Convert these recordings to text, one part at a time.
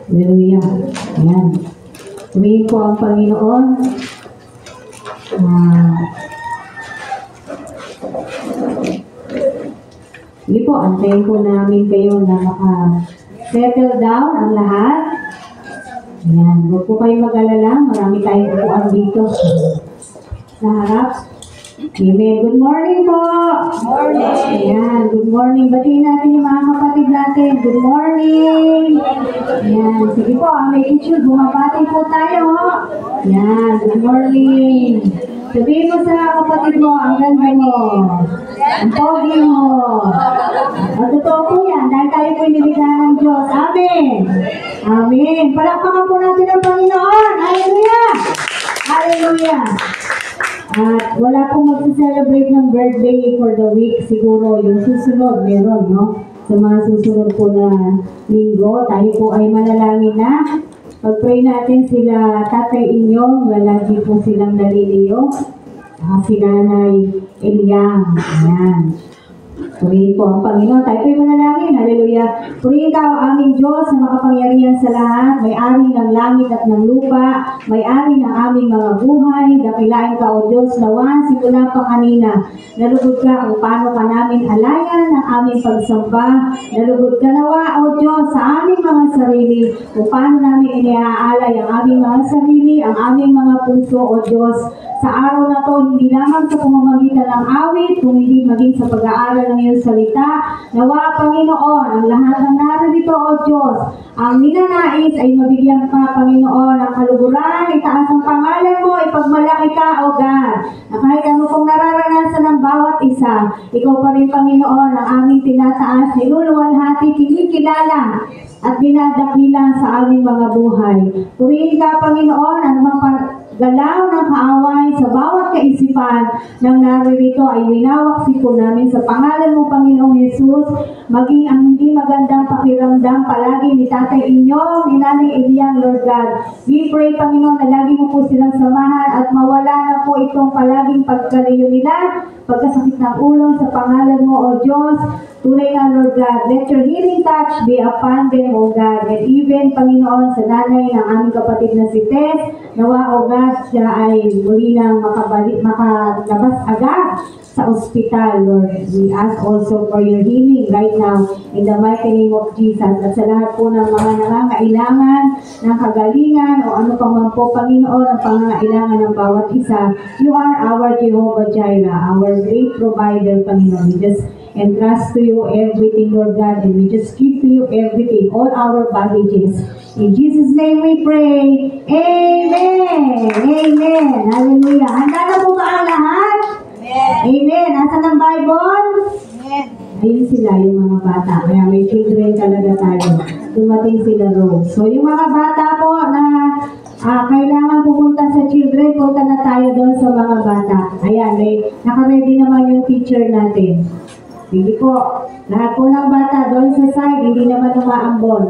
Hallelujah. Ayan. Purihin po ang Panginoon. Sige po, antayin po namin kayo na maka-settle down ang lahat. Ayan, huwag po kayo mag-alala. Marami tayong upuan dito sa harap. Amen. Good morning po. Morning. Ayan, good morning. Batiin natin yung mga kapatid natin. Good morning. Ayan, sige po, ang may issue, bumabati po tayo. Ayan, good morning. Sabihin mo sa kapatid mo, ang ganda mo. Ang pogi mo. Ang totoo po yan, dahil tayo po inibigyan ng Diyos. Amen. Amen. Palakpakan po natin ang Panginoon. Hallelujah. Hallelujah. At wala pong mag-celebrate ng birthday for the week. Siguro yung susunod, meron, no? Sa mga susunod po na linggo, tayo po ay manalangin na. Pag-pray natin sila Tatay Inyong, lagi po silang naliliyo. Si Nanay Eliang. Ayan. Purihin po ang Panginoon. Tayo po'y manalangin. Hallelujah. Purihin ka ang aming Diyos na makapangyarihan sa lahat. May-ari ng langit at ng lupa. May-ari ng aming mga buhay. Dakilain ka, O Diyos, nawan. Simula pa kanina. Nalugod ka kung paano ka namin alayan ang aming pagsamba. Nalugod ka nawa, O Diyos, sa aming mga sarili. Kung paano namin iniaalay ang aming mga sarili, ang aming mga puso, O Diyos. Sa araw na to, hindi lamang sa pamamagitan ng awit, kung hindi maging sa pag-aaral ng iyong salita. Nawa, Panginoon, ang lahat ng narito, O Diyos, ang ninanais ay mabigyan ka, Panginoon, ang kaluguran, itaas ang pangalan mo, ipagmalaki ka, O God. Na kahit ano pong nararanasan ng bawat isa, ikaw pa rin, Panginoon, ang aming tinataas, niluluwalhati, kinikilala, at dinadakila sa aming mga buhay. Purihin ka, Panginoon, ang mga galaw ng kaaway sa bawat kaisipan ng naririto ay winawak po namin sa pangalan mo, Panginoong Yesus. Maging ang hindi magandang pakiramdam palagi ni Tatay Inyong, ni Nanay Eliang, Lord God. We pray, Panginoon, na lagi mo po silang samahan at mawala na po itong palaging pagkalayo nila, pagkasakit ng ulo sa pangalan mo, O Diyos. Tunay na, Lord God, let your healing touch be upon them, O God. And even, Panginoon, sa nanay ng aming kapatid na si Tess, nawa, O God, siya ay muli nang makalabas agad sa ospital, Lord. We ask also for your healing right now in the mighty name of Jesus. At sa lahat po ng mga nangangailangan ng kagalingan o ano pa man po, Panginoon, ang pangangailangan ng bawat isa, you are our Jehovah Jireh, our great provider, Panginoon. We just entrust to you everything, Lord God, and we just give to you everything, all our baggages. In Jesus' name we pray. Amen. Amen. Hallelujah. Handa na po ba ang lahat? Amen. Asan ang Bible? Ayun sila, yung mga bata. Kaya may children talaga tayo. Dumating sila Rose. So yung mga bata po na kailangan pupunta sa children, punta na tayo doon sa mga bata. Ayan, naka-ready naman yung teacher natin. Hindi po. Lahat po ng bata doon sa side, hindi naman umaambon.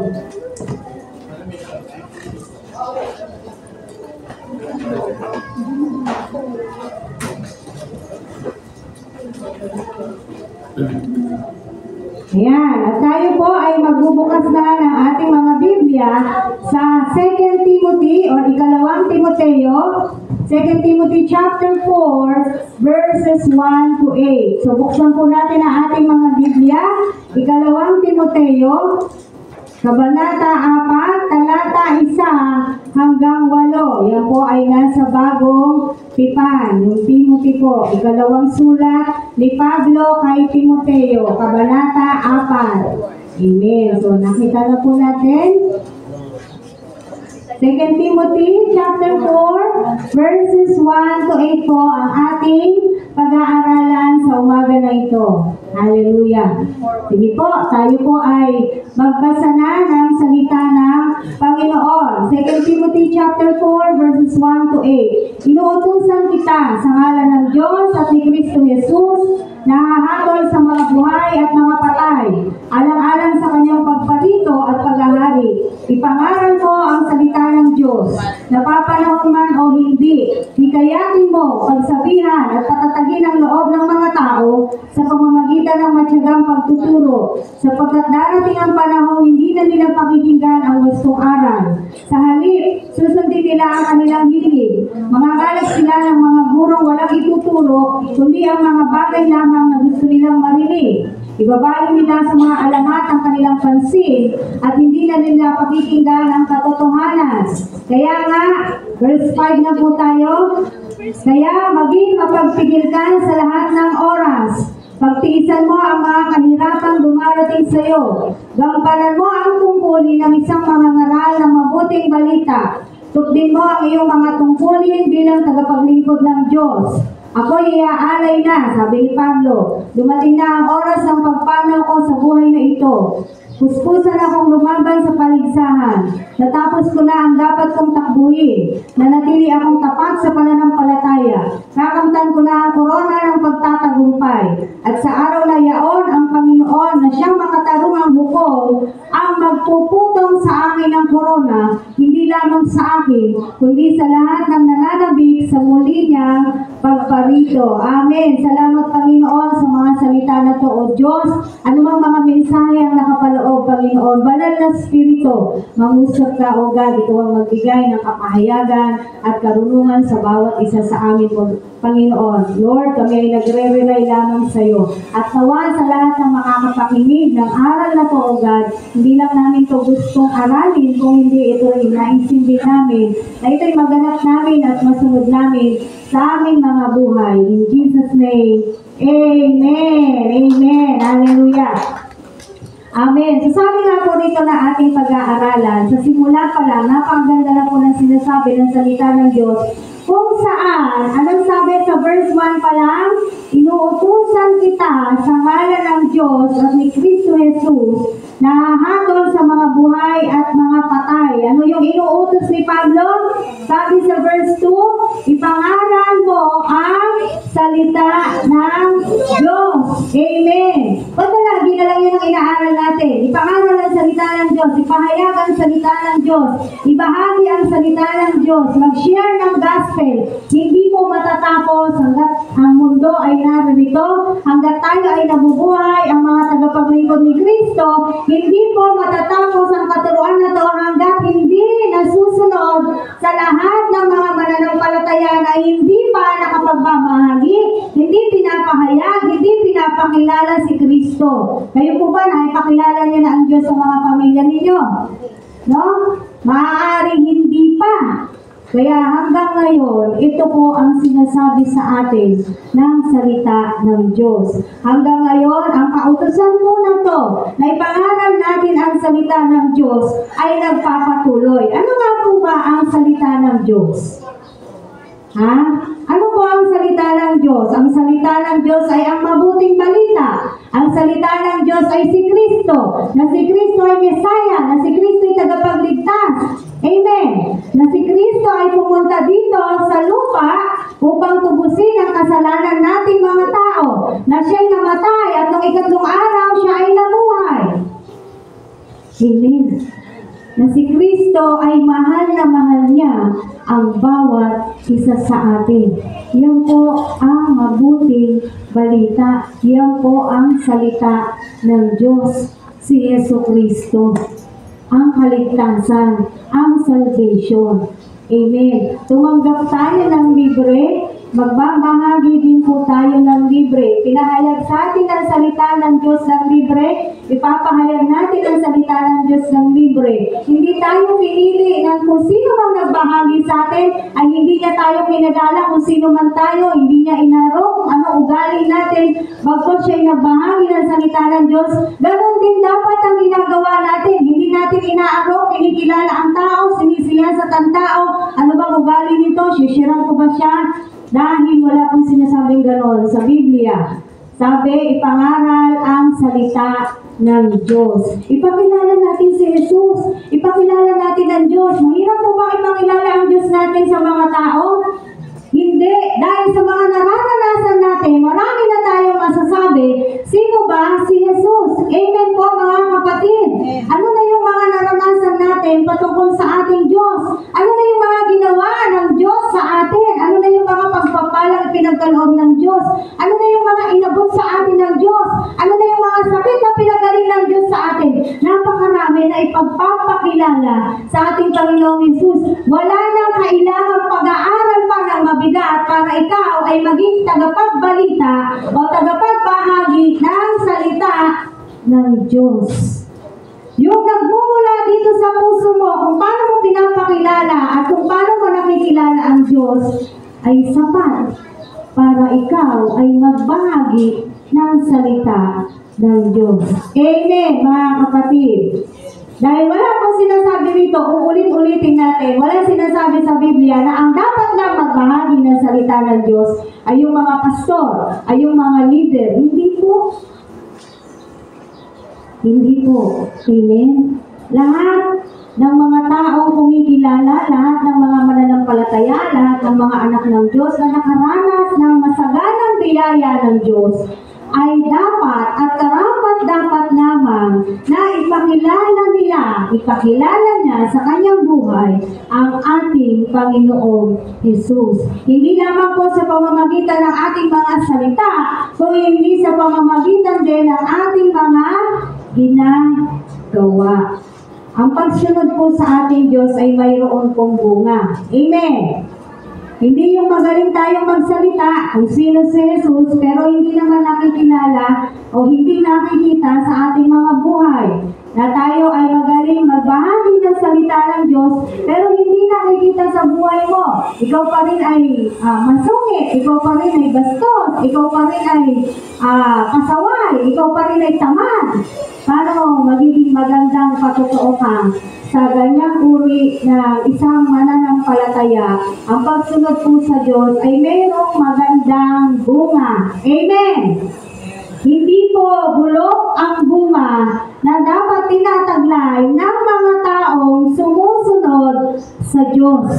Ayan, at tayo po ay magbubukas na ng ating mga Biblia sa 2 Timothy o ikalawang Timoteo, 2 Timothy chapter 4, verses 1 to 8. So buksan po natin ang ating mga Biblia, ikalawang Timoteo, Kabanata 4, talata 1 hanggang 8. Yan po ay nasa bagong tipan. Yung Timothy po, ikalawang sulat ni Pablo kay Timoteo, Kabanata 4. Amen. So nakita na po natin. 2 Timothy chapter 4, verses 1 to 8 po ang ating pag-aaralan sa umaga na ito. Hallelujah. Sige po, tayo po ay magbasa na ng salita ng Panginoon. 2 Timothy chapter 4, verses 1 to 8. Inuutusan kita sa ngalan ng Diyos at ni Kristo Jesus na hahatol sa mga buhay at mga patay, alang-alang sa kanyang pagparito at paghahari. Ipangaral mo ang salita ng Diyos, napapanahon man o hindi. Hikayatin mo, pagsabihan at patatagin ang loob ng mga tao sa pamamagitan ng matyagang pagtuturo, sapagkat darating ang panahon hindi na nilang pakikinggan ang wastong aral. Sa halip, susundin nila ang kanilang hilig. Mangangalat sila ng mga gurong walang ituturo, kundi ang mga bagay lamang na gusto nilang marinig. Ibabaling nila sa mga alamat ang kanilang pansin at hindi na nila pakikinggan ang katotohanan. Kaya nga, verse 5 na po tayo. Kaya maging mapagpigil ka sa lahat ng oras. Pagtiisan mo ang mga kahirapang dumarating sa iyo. Gampanan mo ang tungkulin ng isang mangangaral ng mabuting balita. Tukdin mo ang iyong mga tungkulin bilang tagapaglingkod ng Diyos. Ako'y iaalay na, sabi ni Pablo. Dumating na ang oras ng pagpanaw ko sa buhay na ito. Puspusan akong lumaban sa paligsahan. Natapos ko na ang dapat kong takbuhin. Nanatili akong tapat sa pananampalataya. Kakamtan ko na ang korona ng pagtatagumpay. At sa araw na yaon, ang Panginoon na siyang makatarungang hukom ang magpuputong sa akin ng korona, hindi lamang sa akin, kundi sa lahat ng nananabik sa muli niyang pagparito. Amen. Salamat Panginoon sa mga salita na to, O Diyos. Anumang mga mensahe ang nakapaloob, Panginoon, banal na Espiritu, mangusap ka, O God, ito ang magbigay ng kapahayagan at karunungan sa bawat isa sa amin, Panginoon. Lord, kami ay nagre-rely lamang sa iyo. At nawa sa lahat ng makakapakinig ng aral na to, O God, hindi lang namin ito gustong aralin, kung hindi ito ay naisindi namin, na ito'y maganap namin at masunod namin sa aming mga buhay. In Jesus' name, Amen. Amen. Hallelujah. Amen. So sabi nga po dito na ating pag-aaralan, sa simula pa lang, napakaganda na po ng sinasabi ng salita ng Diyos, kung saan, anong sabi sa verse 1 pa lang, inuutusan kita sa ngalan ng Diyos at ni Kristo Jesus na hahatol sa mga buhay at mga patay. Ano yung inuutos ni Pablo? Sabi sa verse 2, ipangaral mo ang salita ng Diyos. Amen. Ba't lagi na lang yun ang inaaral natin? Ipangaral ang salita ng Diyos, ipahayag ang salita ng Diyos, ibahagi ang salita ng Diyos, mag-share ng gospel. Hindi po matatapos hanggat ang mundo ay naririto, hanggat tayo ay nabubuhay, ang mga tagapaglingkod ni Kristo, hindi po matatapos ang katuruan na to hanggat hindi nasusunod sa lahat ng mga mananampalataya na hindi pa nakapagbabahagi, hindi pinapahayag, hindi pinapakilala si Kristo. Kayo po ba naipakilala niyo na ang Diyos sa mga pamilya ninyo? No? Maaaring hindi pa. Kaya hanggang ngayon, ito po ang sinasabi sa atin ng salita ng Diyos. Hanggang ngayon, ang kautusan po na to, na ipangaral natin ang salita ng Diyos, ay nagpapatuloy. Ano nga po ba ang salita ng Diyos? Ha? Ano po ang salita ng Diyos? Ang salita ng Diyos ay ang mabuting balita. Ang salita ng Diyos ay si Kristo, na si Kristo ay Mesaya, na si Kristo ay tagapagligtas. Amen. Na si Kristo ay pumunta dito sa lupa upang tubusin ang kasalanan nating mga tao, na siya'y namatay at noong ikatlong araw siya ay nabuhay. Amen. Na si Kristo ay mahal na mahal niya ang bawat isa sa atin. Yan po ang mabuting balita. Yan po ang salita ng Diyos, si Yesu Kristo. Ang kaligtasan, ang salvation. Amen. Tumanggap tayo ng libre, magbabahagi din po tayo ng libre. Pinahayag sa atin ang salita ng Diyos ng libre, ipapahayag natin ang salita ng Diyos ng libre. Hindi tayo pinili ng kung sino mang nagbahagi sa atin, ay hindi niya tayo pinagala kung sino man tayo, hindi niya inarok kung ano ugali natin, bagkos siya'y nagbahagi ng salita ng Diyos. Ganon din dapat ang ginagawa natin. Hindi natin inaarok, kinikilala ang tao, sinisiyasat ang tao, ano bang ugali nito, sisirang ko ba siya? Dahil wala pong sinasabing ganon sa Biblia. Sabi, ipangaral ang salita ng Diyos. Ipakilala natin si Jesus. Ipakilala natin ang Diyos. Mahirap po ba ipakilala ang Diyos natin sa mga tao? Hindi. Dahil sa mga nararanasan natin, marami na tayong masasabi. Sino ba? Si Jesus. Amen po mga kapatid. Ano na yung mga naranasan natin patungkol sa ating Diyos? Ano na yung mga ginawa ng Diyos sa atin? Ano na yung mga pagpapalang pinagkaloob ng Diyos? Ano na yung mga inabot sa atin ng Diyos? Ano na yung mga sakit na pinagaling ng Diyos sa atin? Napakarami. namin na ipagpapakilala sa ating Panginoong Hesus. Wala nang kailangang pag-aaral pa ng mabigat para ikaw ay maging tagapagbalita o tagapagbahagi ng salita ng Diyos. Yung nagmumula dito sa puso mo kung paano mo pinapakilala at kung paano mo nakikilala ang Diyos ay sapat para ikaw ay magbahagi ng salita ng Diyos. Amen, mga kapatid. Dahil wala pang sinasabi rito, uulit-ulitin natin, wala sinasabi sa Biblia na ang dapat lang magbahagi ng salita ng Diyos ay yung mga pastor, ay yung mga leader. Hindi po. Hindi po. Amen? Lahat ng mga taong kumikilala, lahat ng mga mananampalataya, lahat ng mga anak ng Diyos na nakaranas ng masaganang biyaya ng Diyos, ay dapat at karapat-dapat lamang na ipakilala niya sa kanyang buhay ang ating Panginoong Hesus. Hindi lamang po sa pamamagitan ng ating mga salita, kung hindi sa pamamagitan din ng ating mga ginagawa. Ang pagsunod po sa ating Diyos ay mayroon pong bunga. Amen. Hindi yung magaling tayong magsalita kung sino si Jesus, pero hindi naman nakikilala o hindi nakikita sa ating mga buhay. Na tayo ay magaling magbahagi ng salita ng Diyos, pero hindi nakikita sa buhay mo. Ikaw pa rin ay masungit, ikaw pa rin ay bastos, ikaw pa rin ay pasaway, ikaw pa rin ay tamad. Paano magiging magandang patotoo ka sa ganyang uri na isang mananampalataya? Ang pagsunod po sa Diyos ay mayroong magandang bunga. Amen! Hindi po bulok ang bunga na dapat tinataglay ng mga taong sumusunod sa Diyos.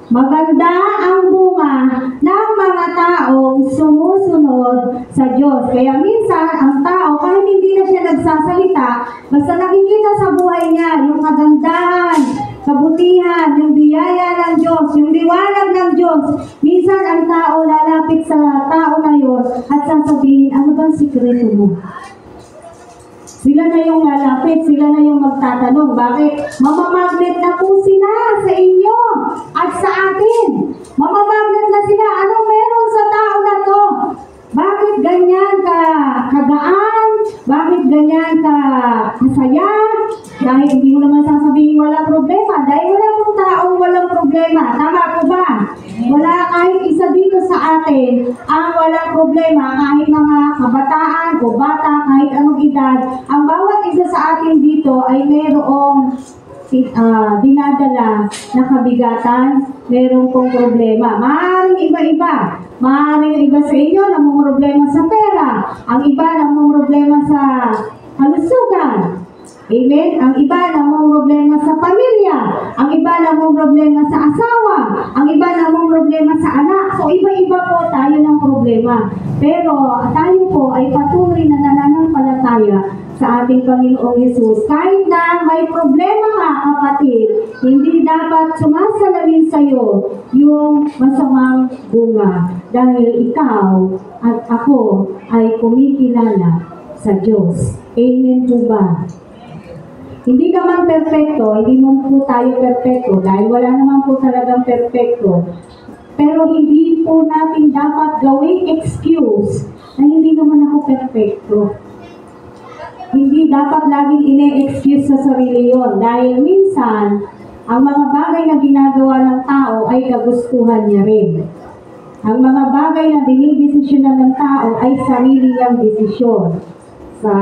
Maganda ang bunga ng mga taong sumusunod sa Diyos. Kaya minsan, ang tao, kahit hindi na siya nagsasalita, basta nakikita sa buhay niya yung kagandahan, kabutihan, yung biyaya ng Diyos, yung liwanag ng Diyos. Minsan, ang tao lalapit sa tao na yun at sasabihin, ano bang sikreto mo? Sila na yung lalapit, sila na yung magtatanong. Bakit? Mamamagnet na po sila sa inyo at sa atin. Mamamagnet na sila. Anong meron sa tao na to? Bakit ganyan ka kagaan? Bakit ganyan ka masaya? Dahil hindi mo naman sasabihin walang problema. Dahil wala pong taong walang problema. Tama po ba? Wala kahit isa dito sa atin ang walang problema. Kahit mga kabataan o bata, kahit anong edad, ang bawat isa sa atin dito ay mayroong dinadala na kabigatan, mayroong pong problema. Maaaring iba-iba. Maaaring iba sa inyo namang problema sa pera. Ang iba namang problema sa kalusugan. Amen? Ang iba namang problema sa pamilya. Ang iba namang problema sa asawa. Ang iba namang problema sa anak. So, iba-iba po tayo ng problema. Pero tayo po ay patuloy na nananampalataya sa ating Panginoong Hesus. Kahit na may problema ka, kapatid, hindi dapat sumasalamin sa iyo yung masamang bunga. Dahil ikaw at ako ay kumikilala sa Diyos. Amen po ba? Hindi ka man perfecto, hindi mo po tayo perfecto dahil wala naman po talagang perfecto. Pero hindi po natin dapat gawing excuse na hindi naman ako perfecto. Hindi dapat laging ine-excuse sa sarili yon dahil minsan, ang mga bagay na ginagawa ng tao ay kagustuhan niya rin. Ang mga bagay na dinidesisyonan ng tao ay sarili niyang desisyon. Sa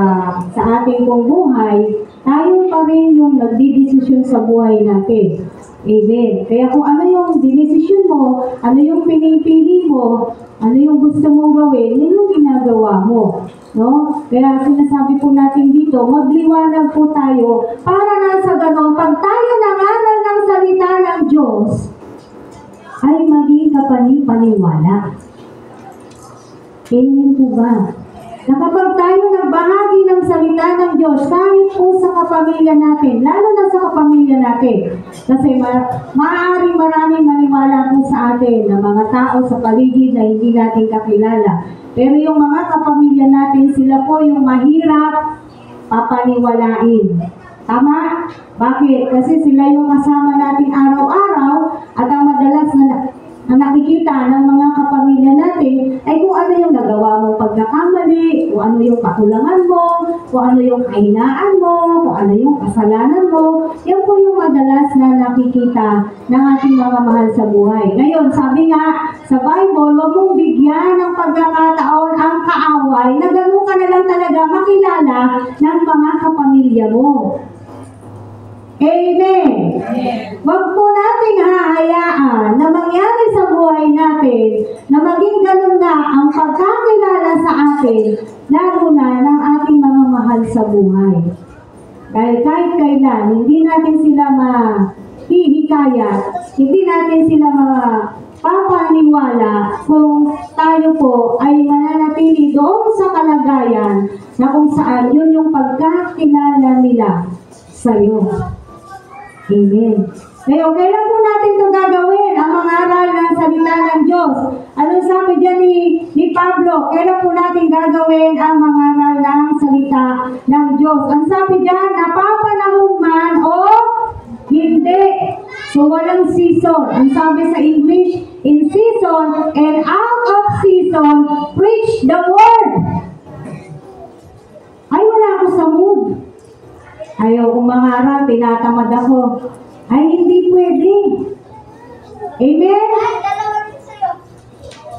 ating pong buhay, tayo pa rin yung nagdidesisyon sa buhay natin. Amen. Kaya kung ano yung dinesisyon mo, ano yung pinipili mo, ano yung gusto mong gawin, yun yung ginagawa mo. No? Kaya sinasabi po natin dito, magliwanag po tayo para na sa ganon, pag tayo nangaral ng salita ng Diyos, ay maging kapani-paniwala. Amen po ba? Na kapag tayo nagbahagi ng salita ng Diyos, kahit po sa kapamilya natin, lalo na sa kapamilya natin, kasi maaaring maraming maniwala po sa atin na mga tao sa paligid na hindi natin kakilala. Pero yung mga kapamilya natin, sila po yung mahirap papaniwalain. Tama? Bakit? Kasi sila yung kasama natin araw-araw at ang madalas na nakikita ng mga kapamilya natin ay kung ano yung nagawa mong pagkakamali, kung ano yung kakulangan mo, kung ano yung kahinaan mo, kung ano yung kasalanan mo. Yan po yung madalas na nakikita ng ating mga mahal sa buhay. Ngayon, sabi nga sa Bible, huwag mong bigyan ng pagkakataon ang kaaway na gano'n ka na lang talaga makilala ng mga kapamilya mo. Amen. Huwag po nating hahayaan na mangyari sa buhay natin na maging ganun na ang pagkakilala sa atin, lalo na ng ating mga mahal sa buhay. Dahil kahit kailan, hindi natin sila mahihikayat, hindi natin sila papaniwala kung tayo po ay mananatili doon sa kalagayan na kung saan yun yung pagkakilala nila sa iyo. Amen. Ngayon, kailan po natin ito gagawin? Ang mga aral ng salita ng Diyos. Anong sabi dyan ni Pablo? Kailan po natin gagawin ang mga aral ng salita ng Diyos? Ang sabi dyan, napapanahon man o hindi. So, walang season. Ang sabi sa English, in season and out of season, preach the word. Ay, wala ako sa mood. Ayaw kong mangaral, tinatamad ako. Ay, hindi pwede. Amen?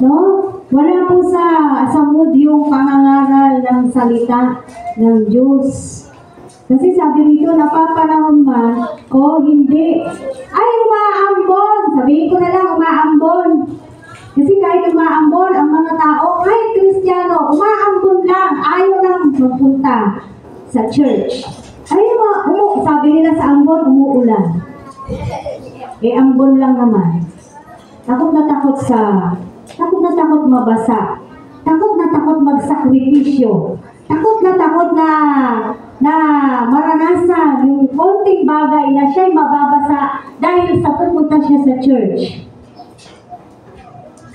No? Wala po sa mood yung pangangaral ng salita ng Diyos. Kasi sabi rito, napapanahon man o hindi. Ay, umaambon. Sabihin ko na lang, umaambon. Kasi kahit umaambon, ang mga tao, kahit Kristiyano, umaambon lang. Ayaw lang magpunta sa church. Ay, sabi nila sa ambon, umuulan. Ambon lang naman. Takot na takot mabasa. Takot na takot magsakripisyo. Takot na maranasan yung konting bagay na siya'y mababasa dahil sa pupunta siya sa church.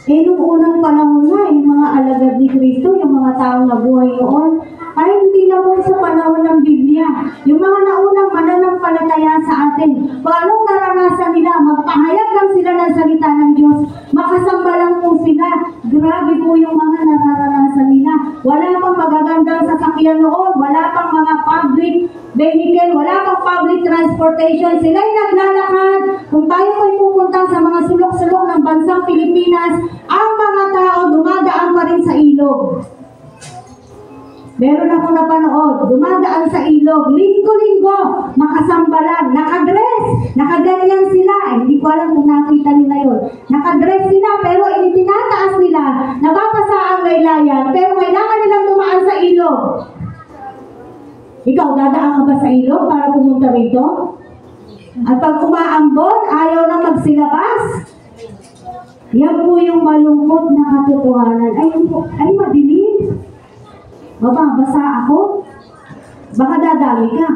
Nung unang panahon na, yung mga alagad ni Kristo, yung mga taong nabuhay noon, ay hindi naman sa panahon ng Biblia. Yung mga naunang mananampalataya sa atin, kung anong naranasan nila, magpahayag lang sila ng salita ng Diyos, makasamba lang po sila. Grabe po yung mga naranasan nila. Wala pang magagandang sasakyan noon, wala pang mga public vehicle, wala pang public transportation. Sila'y naglalakad. Kung tayo po'y pupunta sa mga sulok-sulok ng bansang Pilipinas, ang mga tao dumadaan pa rin sa ilog. Meron ako napanood, dumadaan sa ilog, linggo-linggo, makasambalan, nakadress, nakaganyan sila. Hindi ko alam kung nakita nila yun. Nakadress sila, pero itinataas nila, nababasa ang laylayan, pero kailangan nilang dumaan sa ilog. Ikaw, dadaan ka ba sa ilog para pumunta rito? At pag umaambon, ayaw na magsilabas. Yan po yung malungkot na katotohanan. Ay madilim. Mababasa ako? Baka dadami ka.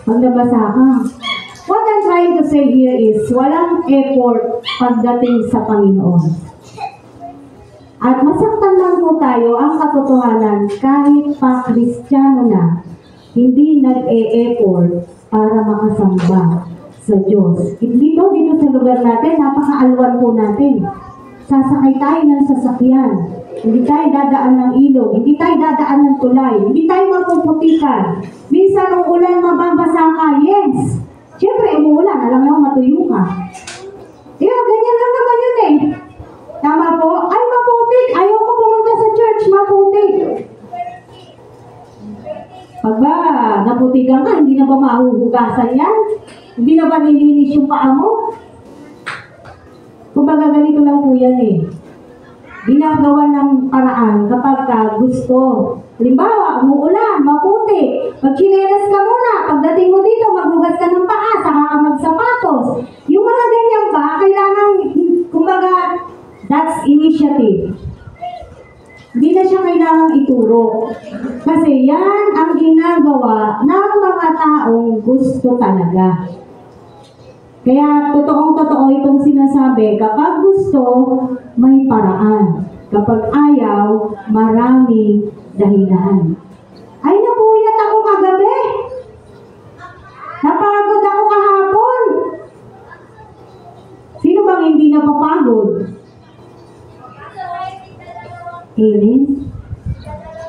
Pag nabasa ka. What I'm trying to say here is, walang effort pagdating sa Panginoon. At masaktan lang po tayo ang katotohanan kahit pa Kristiyano na, hindi nag-e-effort para makasamba sa Diyos. Dito sa lugar natin, napaka-alwan po natin. Sasakay tayo ng sasakyan. Hindi tayo dadaan ng ilog. Hindi tayo dadaan ng tulay. Hindi tayo mapuputikan. Minsan ng ulan, mababasa ka. Yes. Siyempre, umuulan. Alam mo, matuyo ka. Ganyan lang naman yun eh. Tama po? Ay, maputik. Ayaw ko pumunta sa church. Maputik. Pag ba naputikan ka, hindi na ba mahuhugasan yan? Hindi na ba nilinis yung paa mo? Kumbaga ganito lang po yan eh. Ginagawa ng paraan kapag ka gusto. Halimbawa, umuulan, maputi. Pag chinelas ka muna, pagdating mo dito, maghugas ka ng paa, saka ka magsapatos. Yung mga ganyan ba, kailangan, kumbaga, that's initiative. Hindi na siya kailangang ituro. Kasi yan ang ginagawa ng mga taong gusto talaga. Kaya totoong-totoo itong sinasabi, kapag gusto, may paraan. Kapag ayaw, maraming dahilan. Ay, napuyat ako kagabi. Amen?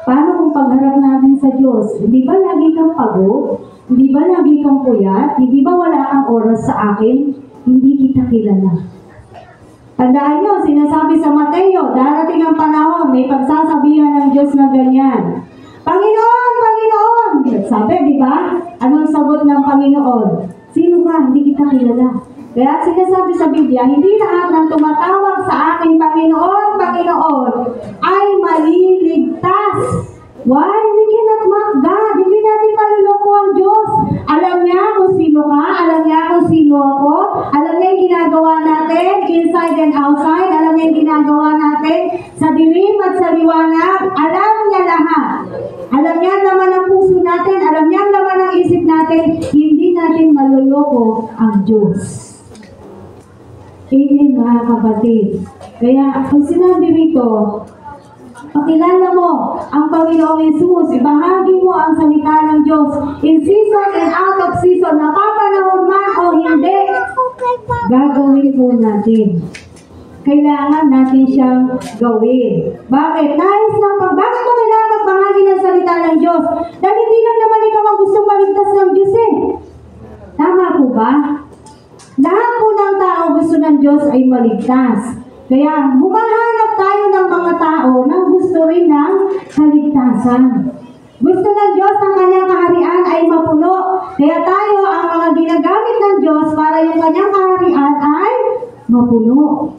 Paano kung pagharap natin sa Diyos? Hindi ba lagi kang pagod? Hindi ba lagi kang puyat? Hindi ba wala kang oras sa akin? Hindi kita kilala. Tandaan nyo, sinasabi sa Mateo, darating ang panahon, may pagsasabihan ng Diyos na ganyan. Panginoon, Panginoon! Sabi, di ba? Anong sagot ng Panginoon? Sino ka? Hindi kita kilala. Kaya sinasabi sa Biblia, hindi lahat ng tumatawag sa aking Panginoon, Panginoon, ay maliligtas. Why? We cannot mock God. Hindi natin maluloko ang Diyos. Alam niya kung sino ka, alam niya kung sino ako, alam niya yung ginagawa natin, inside and outside, alam niya yung ginagawa natin, sa dilim at sa liwanag, alam niya lahat. Alam niya ang laman ng puso natin, alam niya ang laman ng isip natin, hindi natin maluloko ang Diyos. Amen, mga kapatid. Kaya, kung sinabi rito, pakilala mo ang Panginoong Yesus, ibahagi mo ang salita ng Diyos in season and out of season, napapanahon man o hindi, gagawin po natin. Kailangan natin siyang gawin. Bakit? Bakit mo kailangan magbahagi ng salita ng Diyos? Dahil hindi lang naman ikaw ang gustong maligtas ng Diyos eh. Tama po ba? Lahat po ng tao gusto ng Diyos ay maligtas. Kaya humahanap tayo ng mga tao na gusto rin ng kaligtasan. Gusto ng Diyos ang kanyang kaharian ay mapuno. Kaya tayo ang mga ginagamit ng Diyos para yung kanyang kaharian ay mapuno.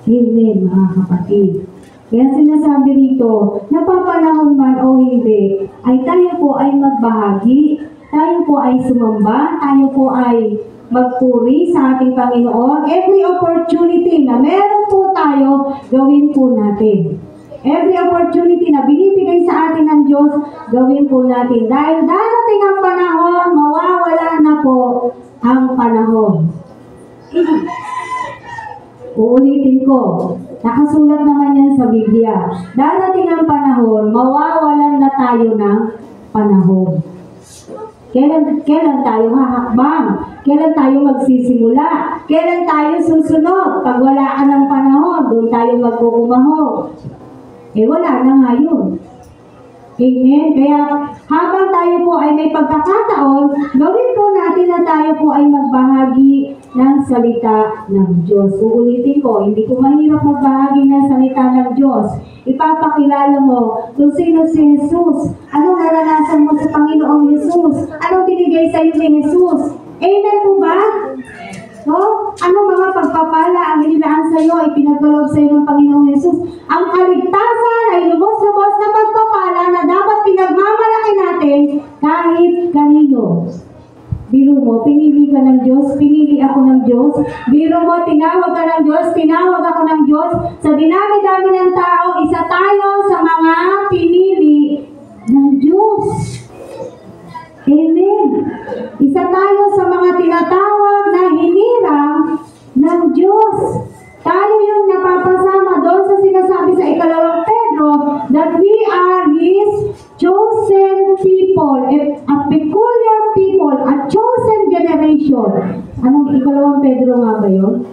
Amen, mga kapatid. Kaya sinasabi rito, napapanahon man o hindi, ay tayo po ay magbahagi, tayo po ay sumamba, tayo po ay magpuri sa ating Panginoon. Every opportunity na meron po tayo, gawin po natin. Every opportunity na binibigay sa atin ng Diyos, gawin po natin. Dahil darating ang panahon, mawawala na po ang panahon. Uulitin ko, nakasulat naman yan sa Biblia. Darating ang panahon, mawawalan na tayo ng panahon. Kailan tayo hahakbang? Kailan tayo magsisimula? Kailan tayo susunod? Pag wala ka ng panahon, doon tayo magkukumahog. Wala na nga yun. Amen? Kaya habang tayo po ay may pagkakataon, gawin po natin na tayo po ay magbahagi ng salita ng Diyos. Uulitin ko, hindi ko mahirap magbahagi ng salita ng Diyos. Ipapakilala mo kung sino si Jesus. Anong naranasan mo sa Panginoong Jesus? Anong binigay sa iyo ni Jesus? Amen po ba? So, anong mga pagpapala ang inilaan sa iyo ay pinagkaloob sa iyo ng Panginoong Jesus? Ang kaligtasan ay lubos-lubos na pagpapala na dapat pinagmamalaki natin kahit kanino. Biro mo, pinili ka ng Diyos, pinili ako ng Diyos. Biro mo, tinawag ka ng Diyos, tinawag ako ng Diyos. Sa dinami-dami ng tao, isa tayo sa mga pinili ng Diyos. Amen. Isa tayo sa mga tinatawag na hinirang ng Diyos. Tayo yung napapasama doon sa sinasabi sa 2 Pedro that we are His chosen people, a peculiar people, a chosen generation. Anong 2 Pedro nga ba yun?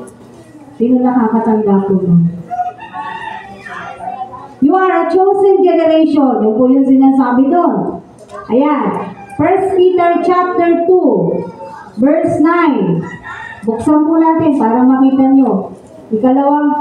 Sino nakakatanda po nun? You are a chosen generation. Yung po yung sinasabi doon. Ayan. 1 Peter chapter 2, verse 9. Buksan po natin para makita nyo. Unang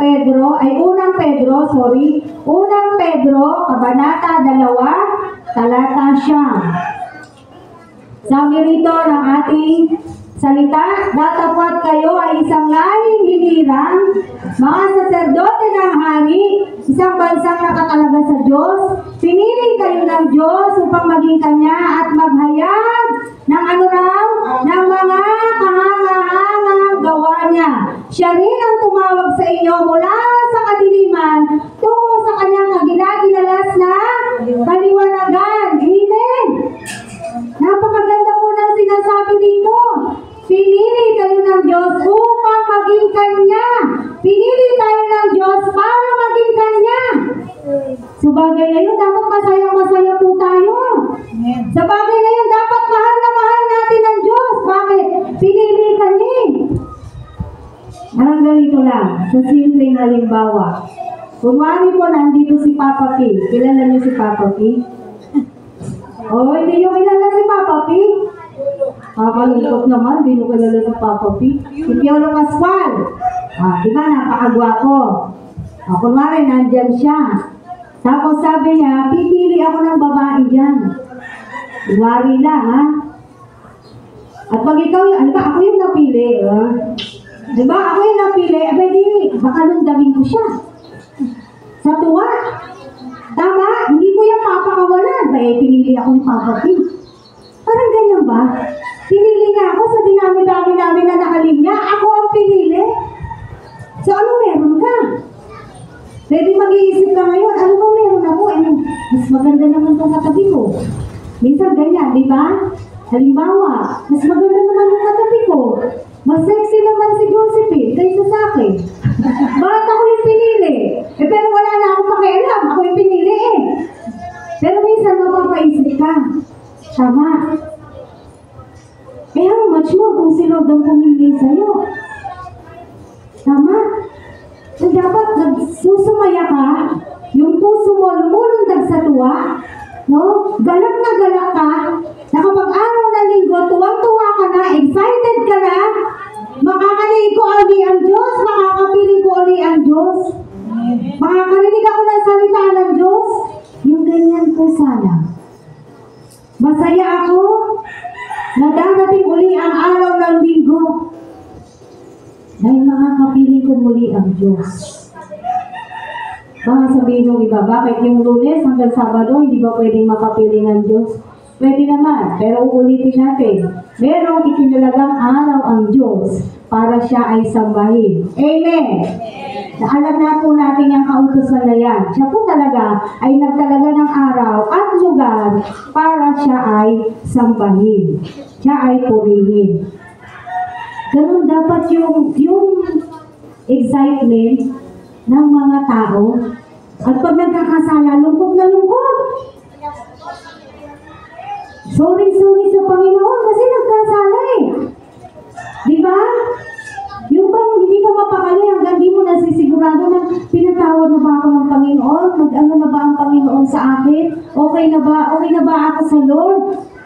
Pedro, kabanata 2, talata 9. Sabi rito ng ating salita, datapat kayo ay isang lahing hinirang, mga saserdote ng hari, isang bansang nakatalaga sa Diyos. Pinili kayo ng Diyos upang maging Kanya at maghayag ng ng mga kahangahangang gawa niya. Siya rin ang tumawag sa inyo mula sa kadiliman tungo sa Kanyang kaginaginalas na kaliwanagan. Amen! Napakaganda po ng sinasabi dito. Pinili kayo ng Diyos upang maging Kanya. Pinili tayo ng Diyos para maging Kanya. Sa bagay na yun, dapat masaya-masaya po tayo. Sa bagay na yun, dapat mahal na mahal natin ang Diyos. Bakit? Pinili Kanya. Parang ganito lang, sa simpleng halimbawa. Kunwari po, nandito si Papa P. Kilala niyo si Papa P? Oh, hindi niyo kilala si Papa P? Kakalungkot naman, hindi niyo kilala si Papa P. Si Piolo Pascual. Di ba, napakagwapo. Kunwari, nandyan siya. Tapos sabi niya, pipili ako ng babae dyan. Kunwari lang, ha? At pag ikaw yung, ano ba, ako yung napili, diba, ako yung napili, di, baka lundagin ko siya. Sa tuwa. Tama, hindi ko yung papakawalan. Pinili ako ni Papa P. Parang ganyan ba? Pinili niya ako sa dinami-dami namin na nakalinya. Ako ang pinili. So, ano meron ka? Pwede mag-iisip ka ngayon, ano ba meron ako? Mas maganda naman itong katabi ko. Minsan ganyan, di ba? Halimbawa, mas maganda naman yung katabi ko. Mas sexy naman si Josephine kaysa sa akin. Bakit ako yung pinili? Pero wala na akong pakialam. Ako yung pinili Pero minsan mapapaisip ka. Tama. How much more kung si Lord ang pumili sa'yo? Tama. So, dapat nagsusumaya ka, yung puso mo lumulundag sa tuwa, no? Galak na galak ka, na kapag araw na linggo, tuwang-tuwa ka na, excited ka na, makakarinig ko uli ang Diyos, makakapiling ko uli ang Diyos, makakarinig ako ng salita ng Diyos, yung ganyan po sana. Masaya ako na dadating uli ang araw ng linggo, dahil makakapiling ko muli ang Diyos. Baka sabihin ng iba, bakit yung Lunes hanggang Sabado, hindi ba pwedeng makapiling ang Diyos? Pwede naman, pero uulitin natin. Merong itinalagang araw ang Diyos para siya ay sambahin. Amen! Alam na po natin yung kautusan na yan. Siya po talaga ay nagtalaga ng araw at lugar para siya ay sambahin. Siya ay purihin. Ganun dapat yung excitement ng mga tao. At pag nagkakasala, lungkot na lungkot. Sorry sa Panginoon kasi nagkasala Di ba? Yung bang hindi ka mapakali hanggang di mo nasisigurado na pinatawad na ba ako ng Panginoon? Nag-ano na ba ang Panginoon sa akin? Okay na ba ako sa Lord?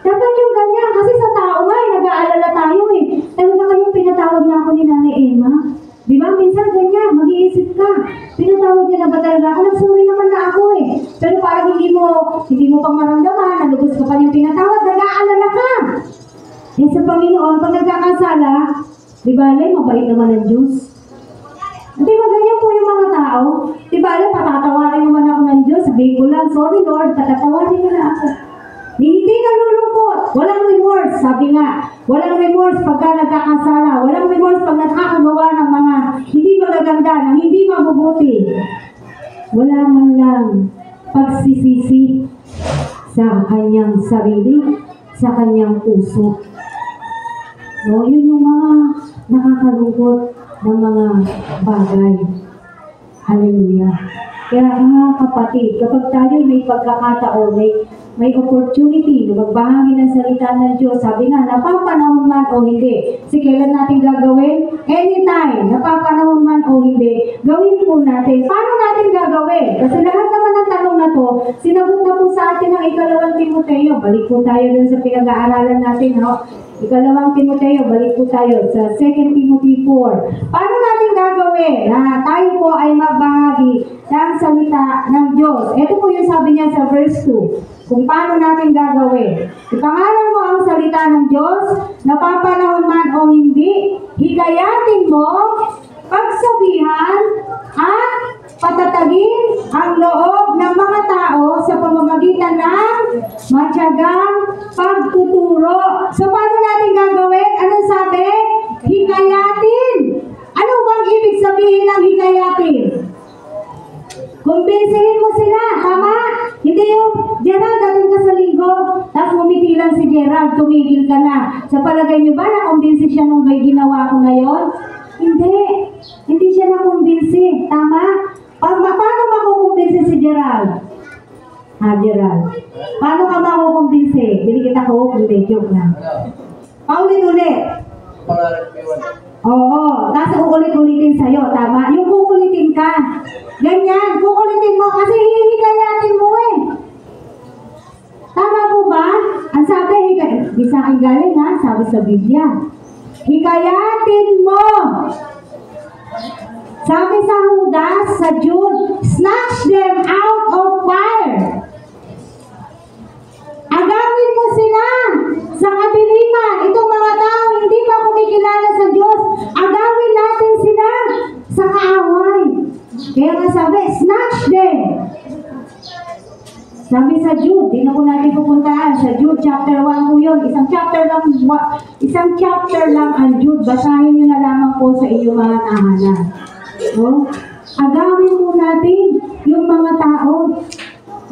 Dapat yung ganyan, kasi sa tao nag-aalala tayo Talaga kayong pinatawad na ako ni Nanay Emma? Di ba? Minsan ganyan, mag-iisip ka. Pinatawad niya na ba talaga ako? Nagsuri naman na ako Pero parang hindi mo pang maramdaman, nalubos ka pa niyang pinatawad, nag-aalala ka. Sa Panginoon, pag nagkakasala, di ba, mabait naman ang Diyos. Di ba, ganyan po yung mga tao? Di ba, patatawarin naman ako ng Diyos. Sabihin ko lang, sorry Lord, patatawarin mo na ako. Hindi ka lulungkot. Walang remorse. Sabi nga, walang remorse pagka nagkakasala. Walang remorse pag nakakagawa ng mga hindi magaganda, ng hindi mabubuti. Wala man lang pagsisisi sa kanyang sarili, sa kanyang puso. No, yun yung mga nakakalungkot ng mga bagay. Hallelujah. Kaya mga kapatid, kapag tayo may pagkakataon, may opportunity na magbahagi ng salita ng Diyos, sabi nga, napapanahon man o hindi. Kasi kailan natin gagawin? Anytime, napapanahon man o hindi, gawin po natin. Paano natin gagawin? Kasi lahat naman ng tanong na to, sinagot na po sa atin ng 2 Timoteo. Balik po tayo dun sa pinag-aaralan natin. 2 Timoteo, balik po tayo sa 2 Timothy 4. Paano natin gagawin na tayo po ay magbahagi ng salita ng Diyos? Ito po yung sabi niya sa verse 2. Kung paano natin gagawin. Ipangalan mo ang salita ng Diyos, napapanahon man o hindi, higayatin mo, pagsabihan, at patatagin ang loob ng mga tao sa pamamagitan ng matyagang pagtuturo. So, paano natin gagawin? Anong sabi? Higayatin. Ano bang ibig sabihin ng higayatin? Kumbinsihin mo sila, tama? Hindi yung, Gerald, dating ka sa linggo, tapos umiti lang si Gerald, tumigil ka na. Sa palagay niyo ba, nakumbinsi siya nung may ginawa ko ngayon? Hindi siya nakumbinsi, tama? Paano makukumbinsi si Gerald? Gerald. Paano ka makukumbinsi? Bili kita ko, hindi, joke lang. Paulit-ulit. Oo, tapos kukulit-ulitin sa'yo, tama? Yung kukulitin ka. Ganyan, kukulitin mo kasi hihikayatin mo eh. Tama po ba? Ang sabi, di sa akin galing ha, sabi sa Biblia. Hikayatin mo. Sabi sa Judas, sa Jude, snatch them out of fire. Agawin mo sila sa kadiliman. Itong mga tao hindi pa kumikilala sa Diyos. Agawin natin sila sa kaaway. Kaya nga sabi, snatch them. Sabi sa Jude, di na po natin pupuntaan. Sa Jude chapter 1 po yun. Isang chapter lang ang Jude. Basahin nyo na lamang po sa inyong mga tahanan. No? Agawin po natin yung mga tao.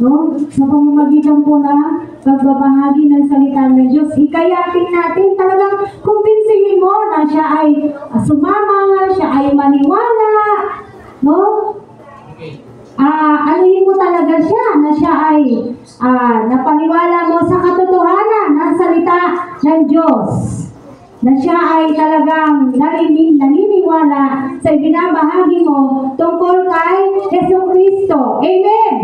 No? Sa pamamagitan po na pagbabahagi ng salita ng Diyos, hikayatin natin, talagang kumbinsihin mo na siya ay sumama, siya ay maniwala, no? Anuhin mo talaga siya, na siya ay napaniwala mo sa katotohanan ng salita ng Diyos, na siya ay talagang naniniwala sa ibinabahagi mo tungkol kay Jesucristo. Amen!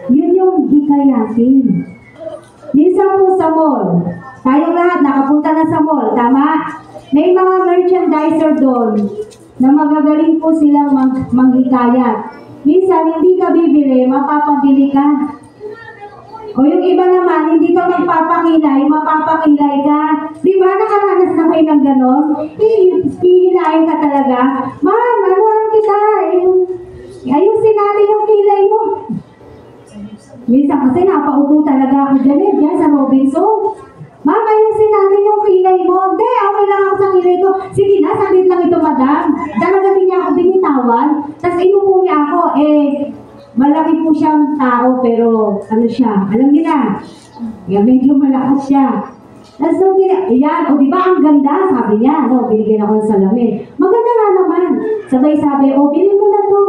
Yun yung hikayatin. Minsan po sa mall, tayong lahat nakapunta na sa mall, tama? May mga merchandiser doon na magagaling po silang manghikayat. Minsan, hindi ka bibili, mapapabili ka. O yung iba naman, hindi ka magpapakilay, mapapakilay ka. Di ba nakaranas na kayo ng ganon? Hihilayin ka talaga. Ma'am, ano kita? Ayusin natin yung kilay mo. Minsan kasi napaupo talaga ako dyan sa Robinson. Ma'am, ayusin natin yung kilay mo. Hindi, okay lang ako sa kilay ko. Sige na, saglit lang ito, madam. Talaga din niya ako binitawan. Tapos inupo niya ako, malaki po siyang tao, pero ano siya, alam niyo na, medyo malakas siya. Tapos nung ayan, o diba ang ganda, sabi niya, no, binigyan ako ng salamin. Maganda nga naman. Sabay-sabay, bilhin mo na to.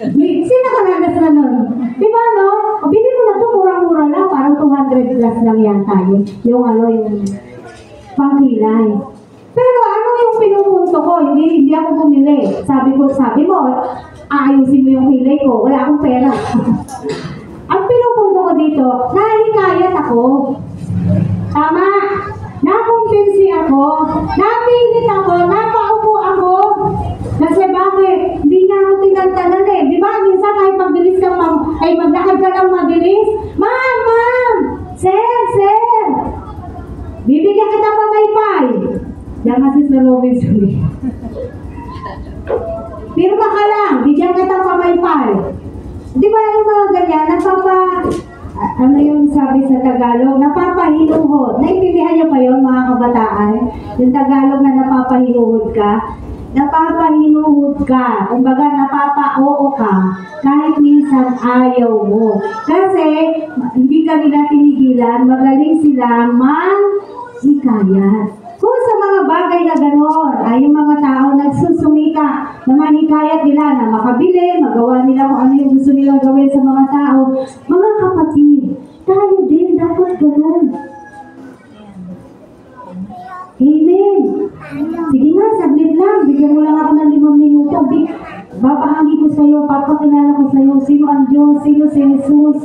Sino nakaranas na nun? Diba, no? Bilhin mo na to, murang-mura lang, parang 200 plus lang yan tayo. Yung pangkilay. Pero ano yung pinupunto ko? Hindi ako bumili. Sabi mo, aayusin mo yung kilay ko, wala akong pera. Ang pinupunto ko dito, nahikayat ako. Tama? Nakumbinsi ako, napilit ako, napaupo ako. Kasi bakit? Hindi niya ako tinantanan eh. Di ba? Minsan kahit magbilis ka ay maglakad ka lang mabilis. Ma'am! Sir! Bibigyan kita pa maypay. Yan kasi sa Robinson eh. Pirma ka lang, bigyan kita pa maypay. Di ba yung mga ganyan, ano yung sabi sa Tagalog? Napapahinuhod. Naintindihan niyo pa yun, mga kabataan? Yung Tagalog na napapahinuhod ka? Napapahinuhod ka. Kumbaga, napapa-oo ka. Kahit minsan ayaw mo. Kasi, hindi ka nila tinigilan. Magaling sila man-hikayat. Kung sa mga bagay na gano'n, ay yung mga tao nagsusumika na mahikayat nila na makabili, magawa nila kung ano yung gusto nilang gawin sa mga tao. Mga kapatid, tayo din dapat gano'n. Amen. Sige nga, saglit lang. Bigyan mo lang ako ng 5 minuto. Babahagi ko sa iyo, papakilala ko sa iyo, sino ang Diyos, sino si Jesus.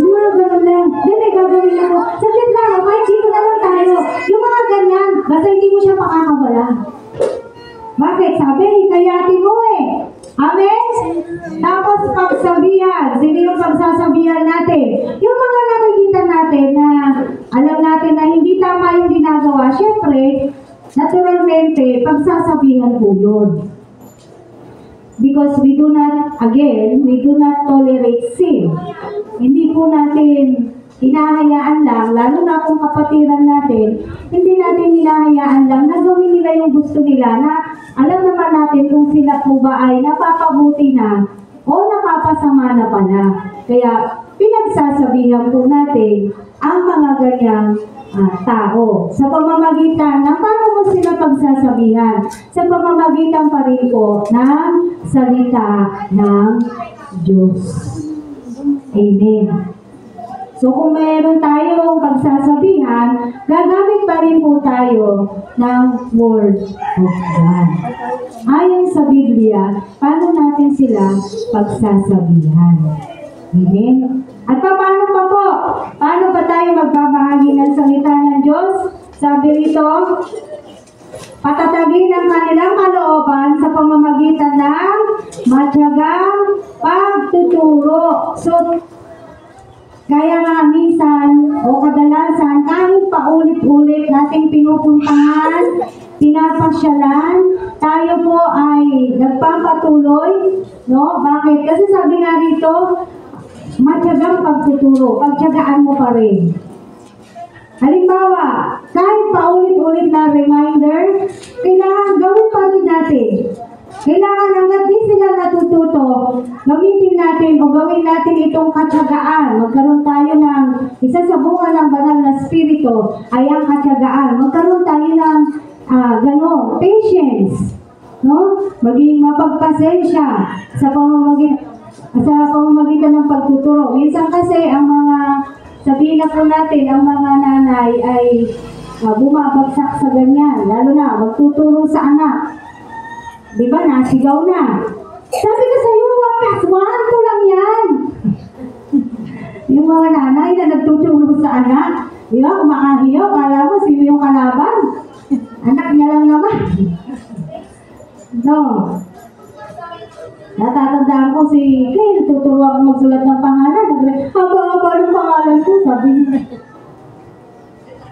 Mga gano'n lang. May gagawin ako. Saglit lang, okay? Dito na lang tayo. Yung mga ganyan, basta hindi mo siya makakawala. Bakit? Sabi, hikayatin mo eh. Amen? Tapos pagsabihan. Sino yung pagsasabihan natin? Yung mga nakikita natin na alam natin na hindi tama yung ginagawa, syempre, naturalmente, pagsasabihan po yun. Because we do not tolerate sin. Hindi po natin hinahayaan lang, lalo na kung kapatiran natin, hindi natin hinahayaan lang na gawin nila yung gusto nila na alam naman natin kung sila po ba ay napapabuti na o napapasama na pala. Kaya pinagsasabihan po natin ang mga ganyang tao. Sa pamamagitan ng paano mo sila pagsasabihan? Sa pamamagitan pa rin po ng salita ng Diyos. Amen. So kung mayroon tayong pagsasabihan, gagamit pa rin po tayo ng Word of God. Ayon sa Biblia, paano natin sila pagsasabihan? Amen? At paano pa po? Paano ba tayo magbabahagi ng salita ng Diyos? Sabi rito, patatagin ang kanilang kalooban sa pamamagitan ng matyagang pagtuturo. So, kaya nga minsan o kadalasan kahit paulit-ulit nating pinupuntahan, pinapasyalan, tayo po ay nagpapatuloy, no? Bakit? Kasi sabi nga rito, matyagang pagtuturo, pagtyagaan mo pa rin. Halimbawa, kahit paulit-ulit na reminder, kailangan gawin pa rin natin. Kailangan hanggat di sila natututo, gamitin natin o gawin natin itong katyagaan. Magkaroon tayo ng isa sa bunga ng banal na spirito ay ang katyagaan. Magkaroon tayo ng patience, no? Maging mapagpasensya sa pamamagitan ng pagtuturo. Minsan kasi ang mga, sabihin na po natin, ang mga nanay ay bumabagsak sa ganyan, lalo na magtuturo sa anak. Di ba, nasigaw na. Sabi ko sa'yo, wakas, 1, 2 lang yan. Yung mga nanay na nagtuturo sa anak, di ba, kumakahiyaw, kala mo sino yung kalaban. Anak niya lang naman. So, natatandaan ko si Kay, tuturo ako magsulat ng pangalan. Haba-haba ng pangalan ko, sabi niya.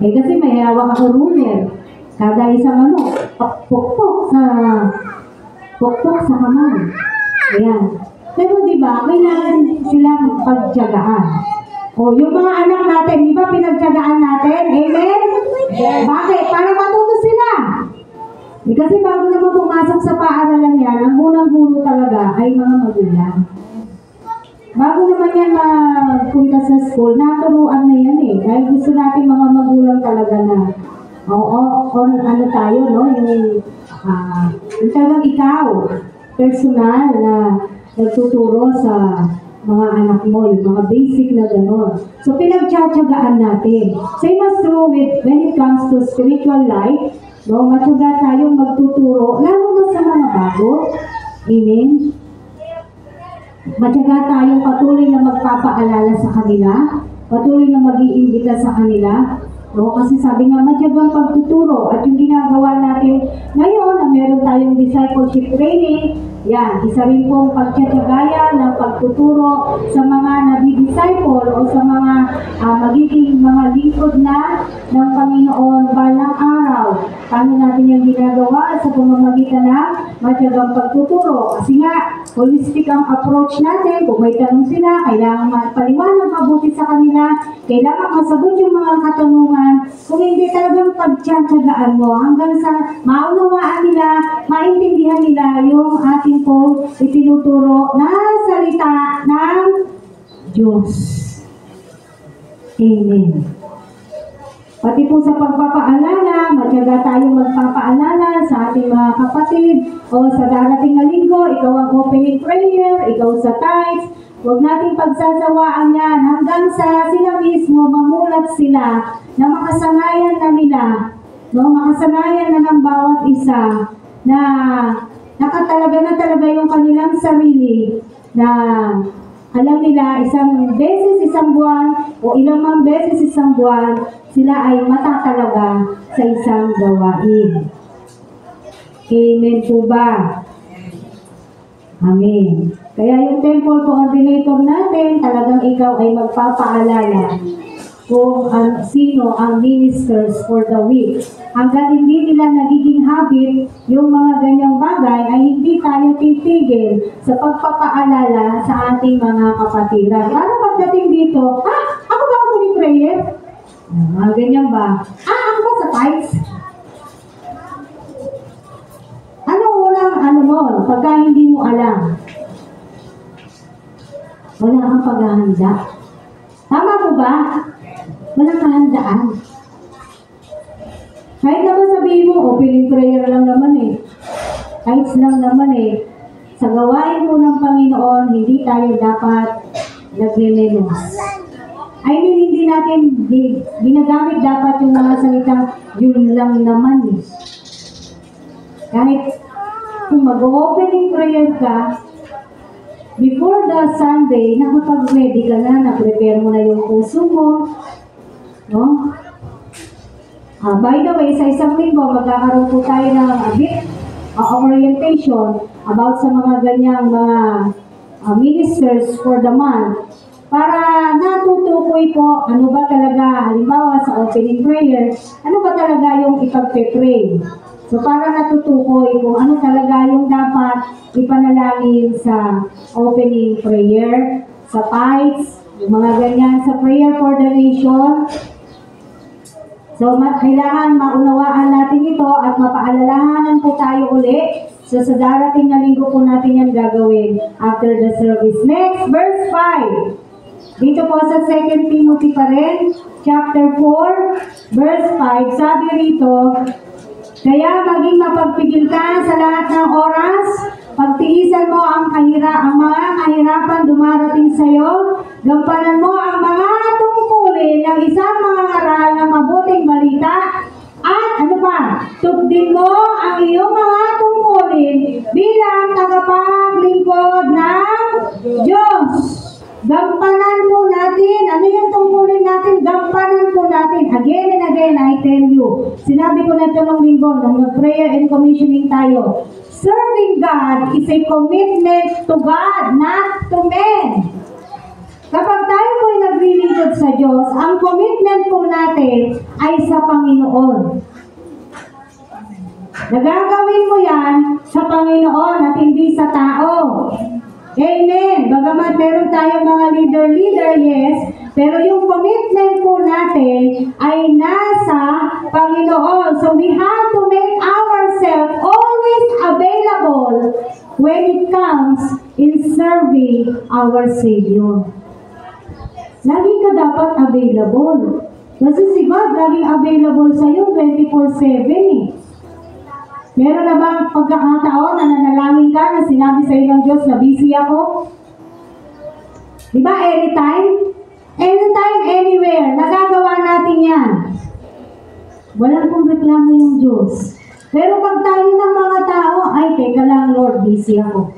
Eh kasi may hawak ako ruler. Kada isang pokpok sa kamay. Ayan. Pero di ba, kailangan silang pagtyagaan. O, yung mga anak natin, di ba pinagtyagaan natin? Amen? Bakit? Para matuto sila. Eh, kasi bago naman pumasok sa paaralan yan, ang unang guro talaga ay mga magulang. Bago naman yan magpunta sa school, naturuan na yan eh. Dahil gusto natin mga magulang talaga na ano tayo, no? Yung talagang ikaw, personal na nagtuturo sa mga anak mo, yung mga basic na gano'n. So, pinagtsatsagaan natin. Same as true when it comes to spiritual life, no? Matyaga tayong magtuturo, lalo na sa mga bago. Amen? Matyaga tayong patuloy na magpapaalala sa kanila, patuloy na mag-iimbita sa kanila. No, kasi sabi nga, matyagang pagtuturo at yung ginagawa natin ngayon na meron tayong discipleship training, yan, isa rin pong pagtyatsagaya ng pagtuturo sa mga nabidisciple o sa mga magiging mga lingkod na ng Panginoon balang araw. Paano natin yung ginagawa sa pamamagitan ng matyagang pagtuturo? Kasi nga, holistic ang approach natin. Kung may tanong sila, kailangan magpaliwanag mabuti sa kanila, kailangan masagot yung mga katanungan. Kung hindi talagang pagtsatsagaan mo, hanggang sa maunawaan nila, maintindihan nila yung ating po itinuturo na salita ng Diyos. Amen. Pati po sa pagpapaalala, matyaga tayong magpapaalala sa ating mga kapatid o sa darating na linggo, ikaw ang opening prayer, ikaw sa tithes. Huwag nating pagsasawaan yan hanggang sa sila mismo mamulat sila na makasanayan na nila, no? Makasanayan na ng bawat isa na nakatalaga na talaga yung kanilang sarili na alam nila isang beses isang buwan o ilang mang beses isang buwan sila ay matatalaga sa isang gawain. Amen po ba? Amen. Kaya yung temple coordinator natin, talagang ikaw ay magpapaalala kung sino ang ministers for the week. Hanggang hindi nila nagiging habit yung mga ganyang bagay, ay hindi tayo titigil sa pagpapaalala sa ating mga kapatiran. Para pagdating dito, ako ba ako ni prayer? Mga ganyan ba? Ako ba sa tithes? Ano mo, pagka hindi mo alam, wala kang paghahanda. Tama po ba? Walang kahandaan. Kahit naman sabihin mo, opening prayer lang naman eh. Tithes lang naman eh. Sa gawain mo ng Panginoon, hindi tayo dapat naglemenos. I mean, hindi natin ginagamit dapat yung mga salitang Yun lang naman eh. Kahit kung mag-opening prayer ka, before the Sunday, nakapag-ready ka na, na-prepare mo na yung puso mo. No? By the way, sa isang linggo, magkakaroon po tayo ng a bit orientation about sa mga ganyang mga ministers for the month para natutukoy po ano ba talaga, halimbawa sa opening prayer, ano ba talaga yung ipagpe-pray. So para natutukoy kung ano talaga yung dapat ipanalangin sa opening prayer, sa tithes, yung mga ganyan, sa prayer for the nation. So, kailangan maunawaan natin ito at mapaalalahanan po tayo uli. So, sa darating na linggo po natin yan gagawin after the service. Next, verse 5. Dito po sa 2 Timothy pa rin, chapter 4, verse 5. Sabi rito, kaya maging mapagpigil ka sa lahat ng oras, pagtiisan mo ang mga kahirapan dumarating sa iyo, gampanan mo ang mga tungkulin ng isang mga aral ng mabuting balita, at ano pa, tugdin mo ang iyong mga tungkulin bilang tagapaglingkod ng Diyos. Gampanan po natin. Ano yung tungkulin natin? Gampanan po natin. Again and again, I tell you. Sinabi ko na ito nung linggo, nung prayer and commissioning tayo. Serving God is a commitment to God, not to men. Kapag tayo po ay naglilingkod sa Diyos, ang commitment po natin ay sa Panginoon. Nagagawin mo yan sa Panginoon at hindi sa tao. Amen. Bagamat meron tayong mga leader, yes, pero yung commitment po natin ay nasa Panginoon. So we have to make ourselves always available when it comes in serving our Savior. Lagi ka dapat available. Kasi si God laging available sa iyo 24/7 eh. Meron na bang pagkakataon na nanalangin ka na sinabi sa iyo ng Diyos na busy ako? Diba anytime? Anytime, anywhere. Nagagawa natin yan. Walang pong reklamo yung Diyos. Pero pag tayo ng mga tao, ay teka lang Lord, busy ako.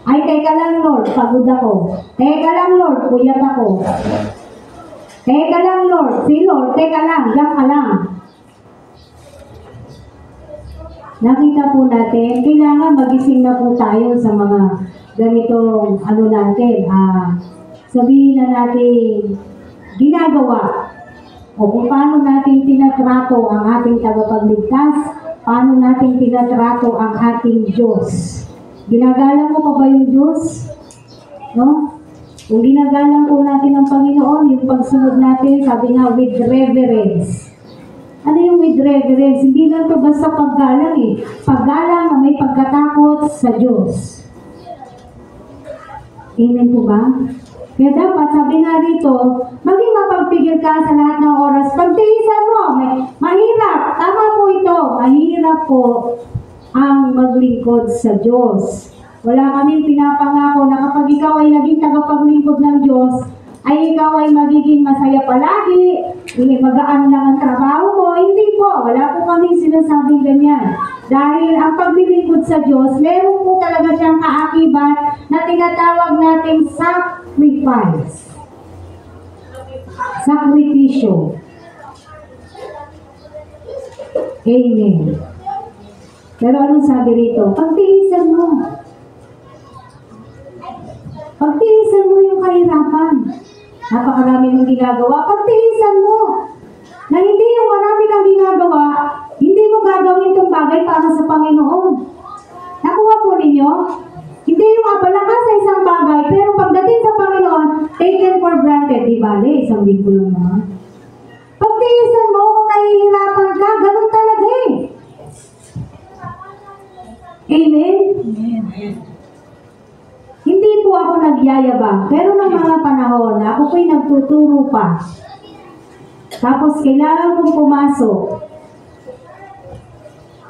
Ay teka lang Lord, pagod ako. Teka lang Lord, puyat ako. Teka lang Lord, si Lord, teka lang, diyan ka lang. Nakita po natin, kailangan magising na po tayo sa mga ganitong natin, sabihin na natin ginagawa o kung paano natin tinatrato ang ating tagapagligtas, paano natin tinatrato ang ating Diyos. Ginagalang mo pa ba yung Diyos? No? Kung ginagalang po natin ang Panginoon, yung pagsunod natin, sabi nga, with reverence. Ano yung with reverence? Hindi lang ito basta paggalang eh. Paggalang na may pagkatakot sa Diyos. Amen po ba? Kaya dapat, sabi nga rito, maging mapagpigil ka sa lahat ng oras. Pagtiisan mo, mahirap. Tama po ito. Mahirap po ang maglingkod sa Diyos. Wala kaming pinapangako na kapag ikaw ay naging tagapaglingkod ng Diyos, ay ikaw ay magiging masaya palagi, magaan lang ang trabaho mo. Hindi po, wala po kaming sinasabing ganyan. Dahil ang paglilingkod sa Diyos, meron po talaga siyang kaakibat na tinatawag nating sacrifice. Sakripisyo. Amen. Pero anong sabi rito? Pagtiisan mo. Pagtiisan mo yung kahirapan. Napakarami mong ginagawa. Pagtiisan mo. Na hindi yung marami kang ginagawa, hindi mo gagawin itong bagay para sa Panginoon. Nakuha po ninyo? Hindi yung abala ka sa isang bagay, pero pagdating sa Panginoon, taken for granted. Di bale, isang linggo lang naman. Pagtiisan mo kung nahihirapan ka, ganun talaga eh. Amen? Amen. Hindi po ako nagyayabang, pero ng mga panahon na ako po'y nagtuturo pa. Tapos kailangan kong pumasok.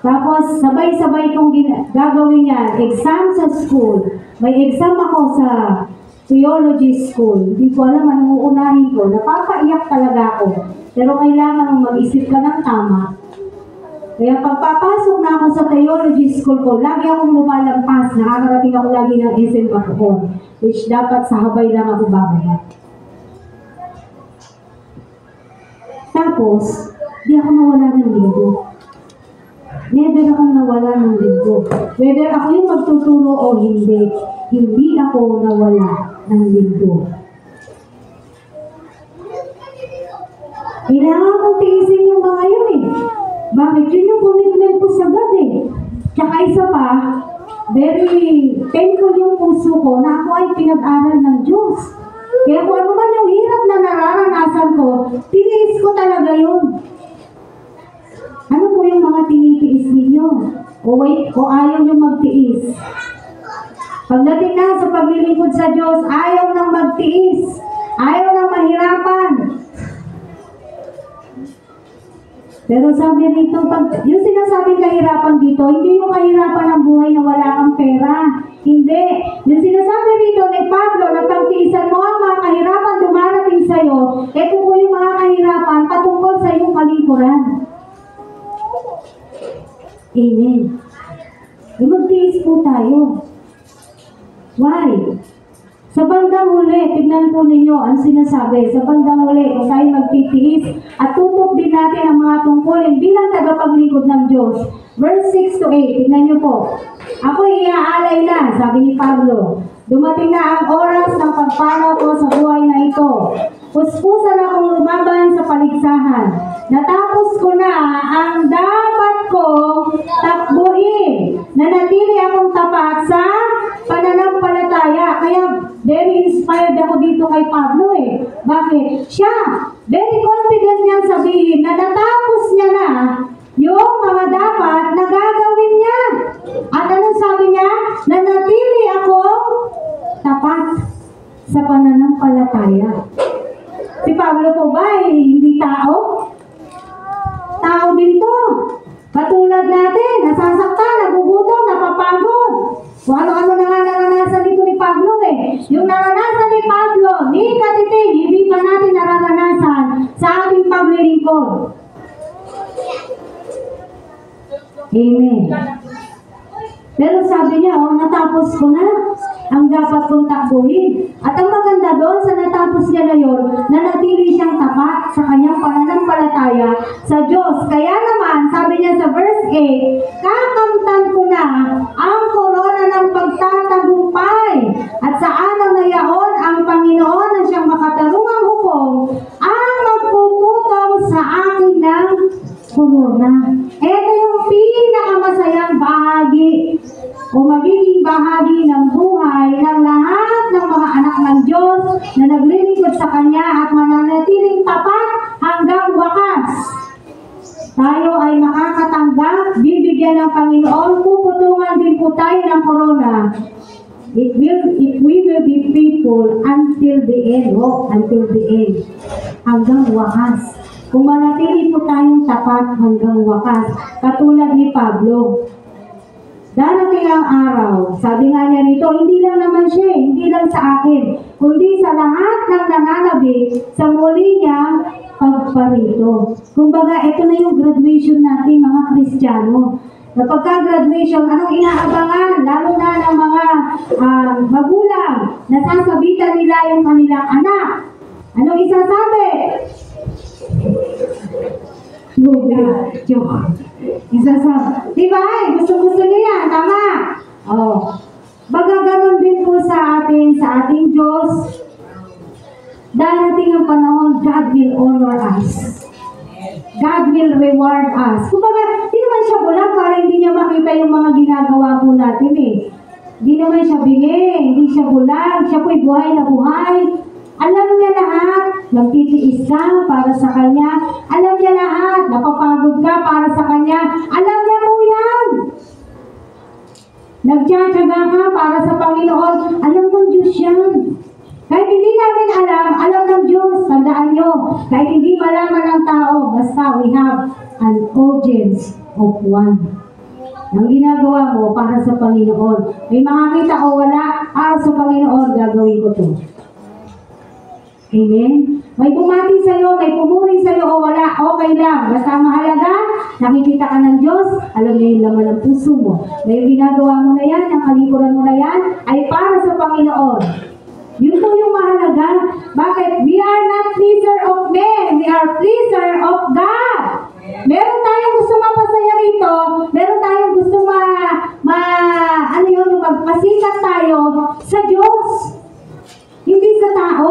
Tapos sabay-sabay kong gagawin yan. Exam sa school. May exam ako theology school. Hindi ko alam anong uunahin ko. Napapaiyak talaga ako. Pero kailangan mong mag-isip ka ng tama. Kaya pagpapasok na ako sa theology school ko, lagi akong lumalampas. Nakakarating ako lagi ng SM Bacoor, which dapat sa habay lang ako bababa. Tapos, di ako nawala ng linggo. Never akong nawala ng linggo. Whether ako yung magtuturo o hindi ako nawala ng linggo. Kailangan kong tiisin yung mga yun eh. Bakit? Yun yung commitment ko sa God eh. Tsaka isa pa, very painful yung puso ko na ako ay pinag-aral ng Diyos. Kaya kung ano man yung hirap na nararanasan ko, tiniis ko talaga yun. Ano po yung mga tinitiis ninyo? O ayaw nyo magtiis? Pagdating na sa paglilingkod sa Diyos, ayaw nang magtiis. Ayaw nang mahirapan. Pero sabi rito, yung sinasabing kahirapan dito, hindi yung kahirapan ng buhay na wala kang pera. Hindi. Yung sinasabi rito ni Pablo na pagtiisan mo ang mga kahirapan dumarating sa'yo, ito po yung mga kahirapan patungkol sa iyong kalikuran. Amen. Magtiis po tayo. Why? Sa bandang huli, tignan po ninyo ang sinasabi. Sa bandang huli, kung tayo magtitiis at tutok din natin ang mga tungkulin bilang tagapaglingkod ng Diyos. Verse 6 to 8, tignan nyo po. Ako iaalay na, sabi ni Pablo. Dumating na ang oras ng pagpanaw ko sa buhay na ito. Puspusan akong lumaban sa paligsahan. Natapos ko na ang dapat kong takbuhin. Nanatili akong tapat sa pananampalataya. Kaya very inspired ako dito kay Pablo eh. Bakit? Siya, very confident niyang sabihin na natapos niya na yung mga dapat na gagawin niya. At anong sabi niya? Nanatili akong tapat sa pananampalataya. Si Pablo po ba hindi tao? Tao din to. Katulad natin, nasasaktan, nagugutom, napapagod. Kung ano-ano na nga naranasan dito ni Pablo eh. Yung naranasan ni Pablo, ni katiting, hindi pa natin naranasan sa ating paglilingkod. Amen. Pero sabi niya, natapos ko na ang dapat kong takbuhin. At ang maganda doon sa natapos niya na yun, nanatili siyang tapat sa kanyang pananampalataya sa Diyos. Kaya naman, sabi niya sa verse 8, kakamtan ko na ang korona ng pagtatagumpay at sa araw na yaon ang Panginoon na siyang makatarungang hukom ang magpuputong sa akin ng korona. Ito yung pinakamasayang bahagi o magiging bahagi ng buhay ng lahat ng mga anak ng Diyos na naglilingkod sa Kanya at mananatiling tapat hanggang wakas. Tayo ay makakatanggap, bibigyan ng Panginoon, puputungan din po tayo ng corona. If we will be faithful until the end, until the end, hanggang wakas. Kung manatili po tayong tapat hanggang wakas, katulad ni Pablo. Darating ang araw, sabi nga niya rito, hindi lang naman siya, hindi lang sa akin, kundi sa lahat ng nananabik sa muli niyang pagparito. Kumbaga, ito na yung graduation natin, mga Kristiyano. Kapag ka-graduation, anong inaabangan? Lalo na ng mga magulang, nasasabitan nila yung kanilang anak. Anong isasabi? Isasabi. Diba? Gusto niya yan. Tama. Baga ganun din po sa ating Diyos. Darating ang panahon, God will honor us. God will reward us. Kumbaga, di naman siya bulag para hindi niya makita yung mga ginagawa po natin eh. Di naman siya bingi, hindi siya bulag, siya po'y buhay na buhay. Alam niya lahat, nagtitiis ka para sa Kanya. Alam niya lahat, napapagod ka para sa Kanya. Alam niya po yan. Nagtsatsaga ka para sa Panginoon. Alam ng Diyos yan. Kahit hindi namin alam ng Diyos. Tandaan nyo, kahit hindi malaman ng tao, basta we have an audience of one. Ang ginagawa mo para sa Panginoon. May makakita o wala, sa Panginoon, gagawin ko to. Amen? May bumati sa'yo, may pumuri sa'yo o wala, okay lang. Basta mahalaga, nakikita ka ng Diyos, alam niya yung laman ng puso mo. May ginagawa mo na yan, ang kalikuran mo na yan, ay para sa Panginoon. Yun po yung mahalaga. Bakit? We are not pleaser of men, we are pleaser of God. Meron tayong gusto mapasaya rito, meron tayong gusto magpasikat tayo sa Diyos. Hindi sa tao.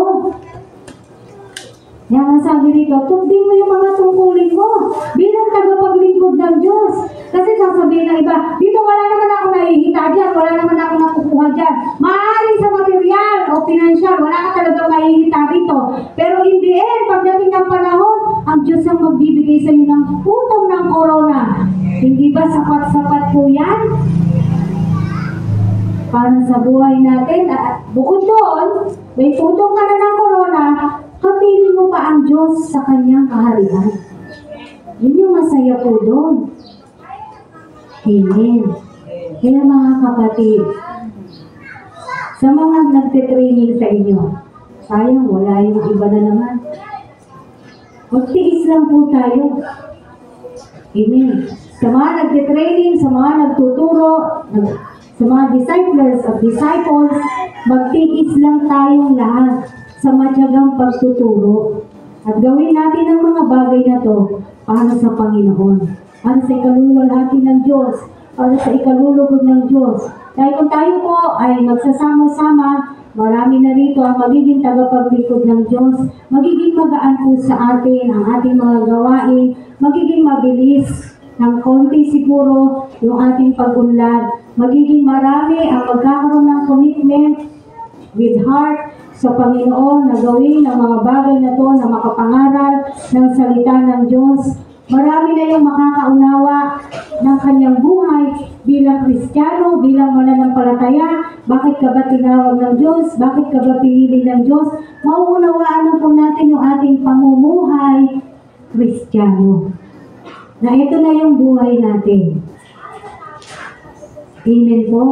Yan ang sabi rito, tugdin mo yung mga tungkulin mo bilang tagapaglingkod ng Diyos. Kasi sasabihin ng iba, dito wala naman ako nahihita dyan, wala naman ako nakukuha dyan. Maaaring sa material o financial, wala ka talagang mahihita dito. Pero in the end, pagdating ng panahon, ang Diyos ang magbibigay sa iyo ng putong ng corona. Hindi ba sapat-sapat po yan? Para sa buhay natin, at bukod doon, may putong ka na ng corona, kapili mo pa ang Diyos sa kanyang kaharian. Yun yung masaya po doon. Amen. Kaya mga kapatid, sa mga nagtitraining sa inyo, sayang wala yung iba na naman. Magtiis lang po tayo. Amen. Sa mga nagtitraining, sa mga nagtuturo, sa mga disciples, magtiis lang tayong lahat sa matyagang pagtuturo. At gawin natin ang mga bagay na to para sa Panginoon. Para sa ikaluluwalhati ng Diyos. Para sa ikalulugod ng Diyos. Dahil kung tayo po ay magsasama-sama, marami na rito ang magiging tagapaglikod ng Diyos. Magiging magaan po sa atin ang ating mga gawain. Magiging mabilis. Ng konti siguro yung ating pag-unlad. Magiging marami ang magkakaroon ng commitment with heart sa Panginoon na gawin ang mga bagay na to na makapangaral ng salita ng Diyos. Marami na yung makakaunawa ng kanyang buhay bilang Kristiyano, bilang mananampalataya. Bakit ka ba tinawag ng Diyos? Bakit ka ba pinili ng Diyos? Mauunawaan na po natin yung ating pamumuhay Kristiyano. Na ito na yung buhay natin. Amen po.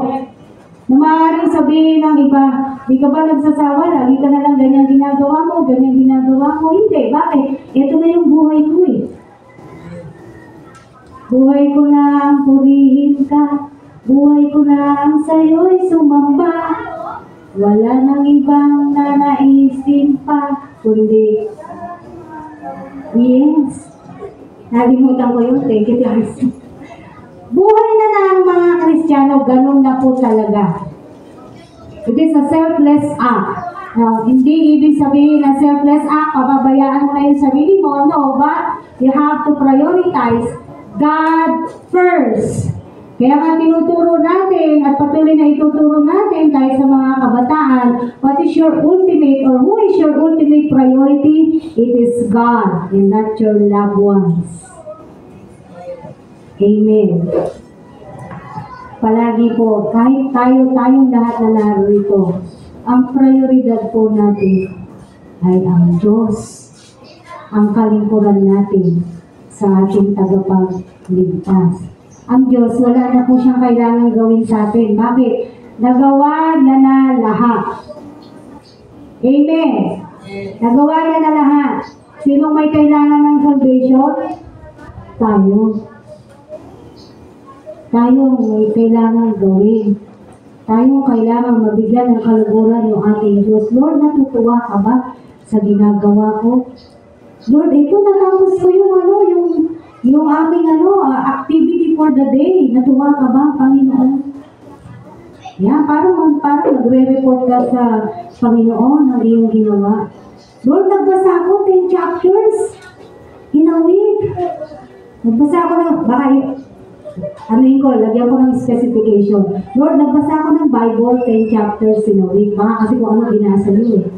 Na maaaring sabihin ng iba, di ka ba nagsasawa? Lagi ka na lang ganyan ginagawa mo, ganyan ginagawa mo. Hindi. Bakit? Ito na yung buhay ko eh. Buhay ko na ang purihin ka. Buhay ko na ang sa'yo'y sumamba. Wala nang ibang nanaisin pa. Kundi, yes. Nalimutan ko yun. Thank you, guys. Buhay na ng mga Kristiyano, ganun na po talaga. It is a selfless act. Hindi ibig sabihin na selfless act, pababayaan mo na yung sarili mo. No, but you have to prioritize God first. Kaya nga tinuturo natin at patuloy na ituturo natin dahil sa mga kabataan, what is your ultimate or who is your ultimate priority? It is God and not your loved ones. Amen. Palagi po, kahit tayong lahat na narito, ang prioridad po natin ay ang Diyos, ang kalingkuran natin sa ating tagapagligtas. Ang Diyos, wala na po siyang kailangan gawin sa atin. Bakit? Nagawa niya na lahat. Amen. Nagawa niya na lahat. Sinong may kailangan ng salvation? Tayo. Tayo may kailangan gawin. Tayo kailangan mabigyan ng kaluguran yung ating Diyos. Lord, natutuwa ka ba sa ginagawa ko? Lord, ito natapos ko yung aming activity for the day. Natuwa ka ba, Panginoon? Yan, parang nagre-report ka sa Panginoon ng iyong ginawa. Lord, nagbasa ako 10 chapters in a week. Nagbasa ako lagyan ko ng specification. Lord, nagbasa ako ng Bible 10 chapters in a week. Baka kasi kung ano binasa niyo eh.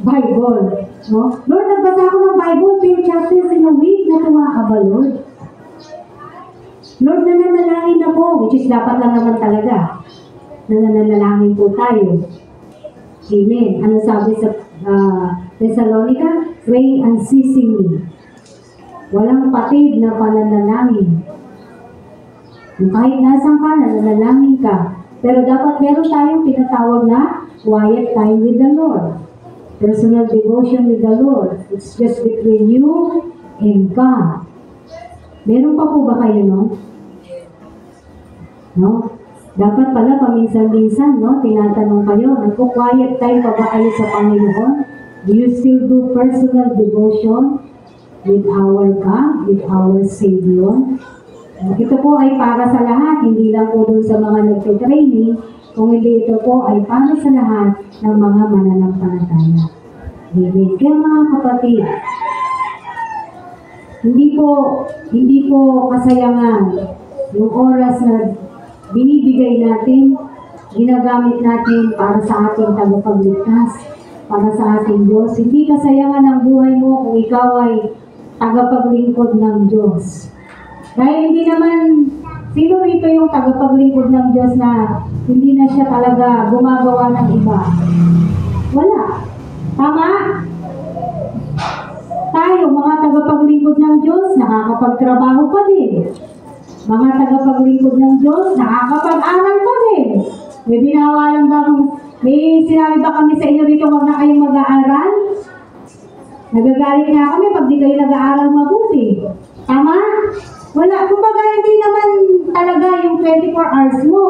Bible. No? Lord, nagbasa ako ng Bible 10 chapters in a week. Natuwa ka ba, Lord? Lord, nananalangin ako, which is dapat lang naman talaga. Nananalangin po tayo. Amen. Ano sabi sa Thessalonica? Pray unceasingly. Walang patid na pananalangin. Yung kahit nasan ka, nananalangin ka. Pero dapat meron tayong tinatawag na quiet time with the Lord. Personal devotion with the Lord. It's just between you and God. Meron pa po ba kayo, no? No? Dapat pala paminsan-minsan, no? Tinatanong kayo, nagko-quiet time pa ba kayo sa Panginoon? Do you still do personal devotion with our God, with our Savior? Ito po ay para sa lahat, hindi lang po dun sa mga nagte-training, kung hindi ito po ay para sa lahat ng mga mananampalataya. Amen. Kaya mga kapatid, hindi po kasayangan yung oras na binibigay natin, ginagamit natin para sa ating tagapagligtas, para sa ating Diyos. Hindi kasayangan ang buhay mo kung ikaw ay tagapaglingkod ng Diyos. Dahil hindi naman, sino rito yung tagapaglingkod ng Diyos na hindi na siya talaga gumagawa ng iba? Wala. Tama? Tayo, mga tagapaglingkod ng Diyos, nakakapagtrabaho pa din. Mga tagapaglingkod ng Diyos, nakakapag-aral pa din. May sinabi ba kami sa inyo rito wag na kayong mag-aaral? Nagagalit nga kami pag di kayo nag-aaral mabuti. Tama? Wala. Kumbaga, hindi naman talaga yung 24 hours mo.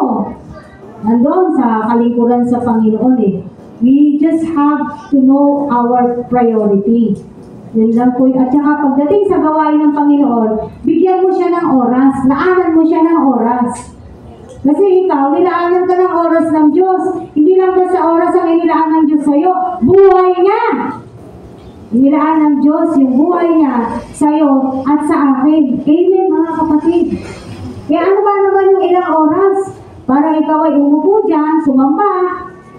Nandun sa kalingkuran sa Panginoon eh. We just have to know our priority. Yun lang po. At saka pagdating sa gawain ng Panginoon, bigyan mo siya ng oras. Laanan mo siya ng oras. Kasi ikaw, nilaanan ka ng oras ng Diyos. Hindi lang ba sa oras ang inilaan ng Diyos sa'yo? Buhay niya! Inilaan ng Diyos yung buhay niya sa'yo at sa akin. Amen, mga kapatid. Kaya ano ba naman yung ilang oras? Para ikaw ay umupo dyan, sumamba,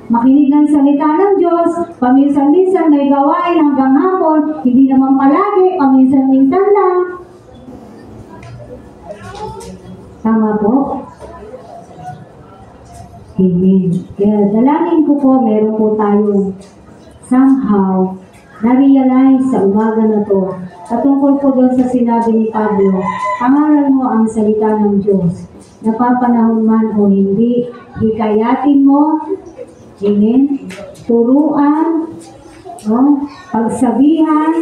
makinig ng salita ng Diyos, paminsan-minsan may gawain hanggang hapon, hindi naman palagi, paminsan-minsan lang. Tama po? Amen. Kaya dalangin ko po, meron po tayong somehow na-realize sa umaga na to, patungkol po doon sa sinabi ni Pablo, pangaral mo ang salita ng Diyos, napapanahon man o hindi, hikayatin mo, amen, turuan, no? Pagsabihan,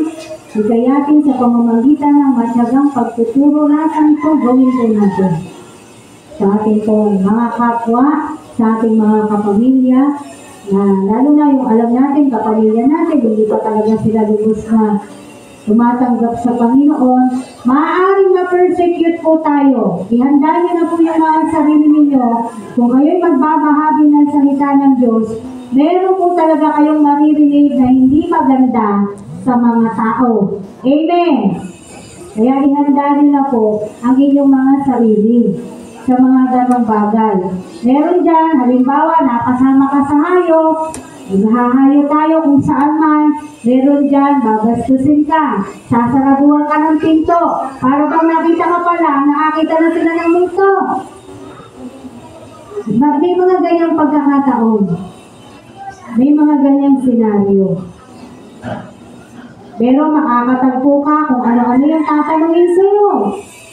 hikayatin sa pamamagitan ng matyagang pagtuturo natin ito, gawin po natin. Sa ating pong mga kapwa, sa ating mga kapamilya, na lalo na yung alam natin, kapamilya natin, hindi pa talaga sila lubos na tumatanggap sa Panginoon, maaaring ma-persecute po tayo. Ihanda niyo na po yung mga sarili ninyo. Kung kayo'y magbabahagi ng salita ng Diyos, meron po talaga kayong maririnig na hindi maganda sa mga tao. Amen! Kaya ihanda niyo na po ang inyong mga sarili sa mga ganong bagay. Meron dyan, halimbawa, nakasama ka sa hayop, maghahayo tayo kung saan man, meron dyan, babastusin ka, sasaraduhan ka ng pinto, para bang nakita ka pala, nakakita na sila ng multo. May mga ganyang pagkakataon. May mga ganyang senaryo. Pero makakatagpo ka kung ano-ano yung tatanungin sa'yo.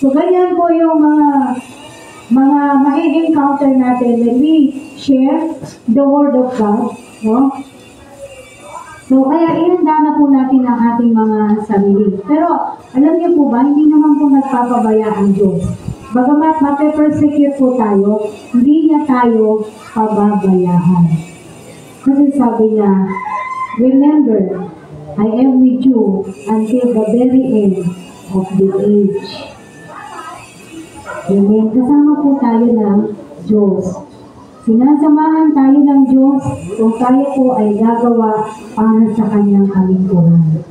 So, ganyan po yung mga ma-encounter natin when we share the Word of God, no? So, kaya ihanda na po natin ang ating mga sarili. Pero, alam niyo po ba, hindi naman po nagpapabaya ang Diyos. Bagamat mape-persecute po tayo, hindi niya tayo pababayaan. Kasi sabi niya, remember, I am with you until the very end of the age. Amen. Kasama po tayo ng Diyos. Sinasamahan tayo ng Diyos kung tayo po ay gagawa para sa Kanyang kalingkuran.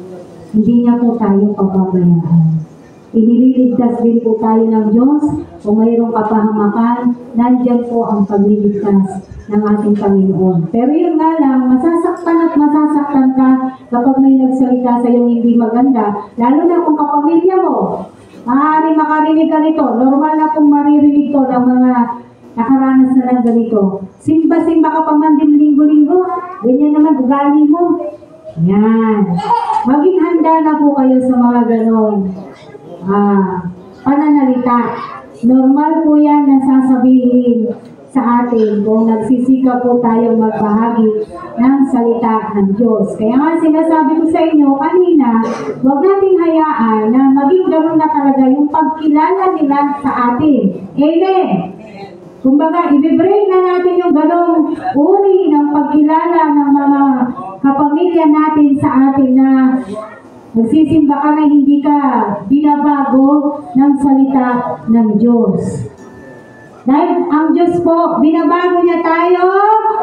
Hindi niya po tayo pababayaan. Inililigtas din po tayo ng Diyos. Kung mayroong kapahamakan, nandyan po ang pagliligtas ng ating Panginoon. Pero yun nga lang, masasaktan at masasaktan ka kapag may nagsalita sa iyong hindi maganda, lalo na kung kapamilya mo. Maaaring makarinig ka nito. Normal na kung maririnig to ng mga nakaranas na ng ganito. Simba-simba ka pa man din linggo-linggo. Ganyan naman ugali mo. Yan. Maging handa na po kayo sa mga ganon. pananalita. Normal po yan na sasabihin sa atin kung nagsisikap po tayo magbahagi ng salita ng Diyos. Kaya nga sinasabi ko sa inyo kanina, huwag nating hayaan na maging gano'n na talaga yung pagkilala nila sa atin. Amen! Kumbaga, i-break na natin yung gano'ng uri ng pagkilala ng mga kapamilya natin sa atin na magsisimba ka na hindi ka binabago ng salita ng Diyos. Dahil ang Diyos po, binabago niya tayo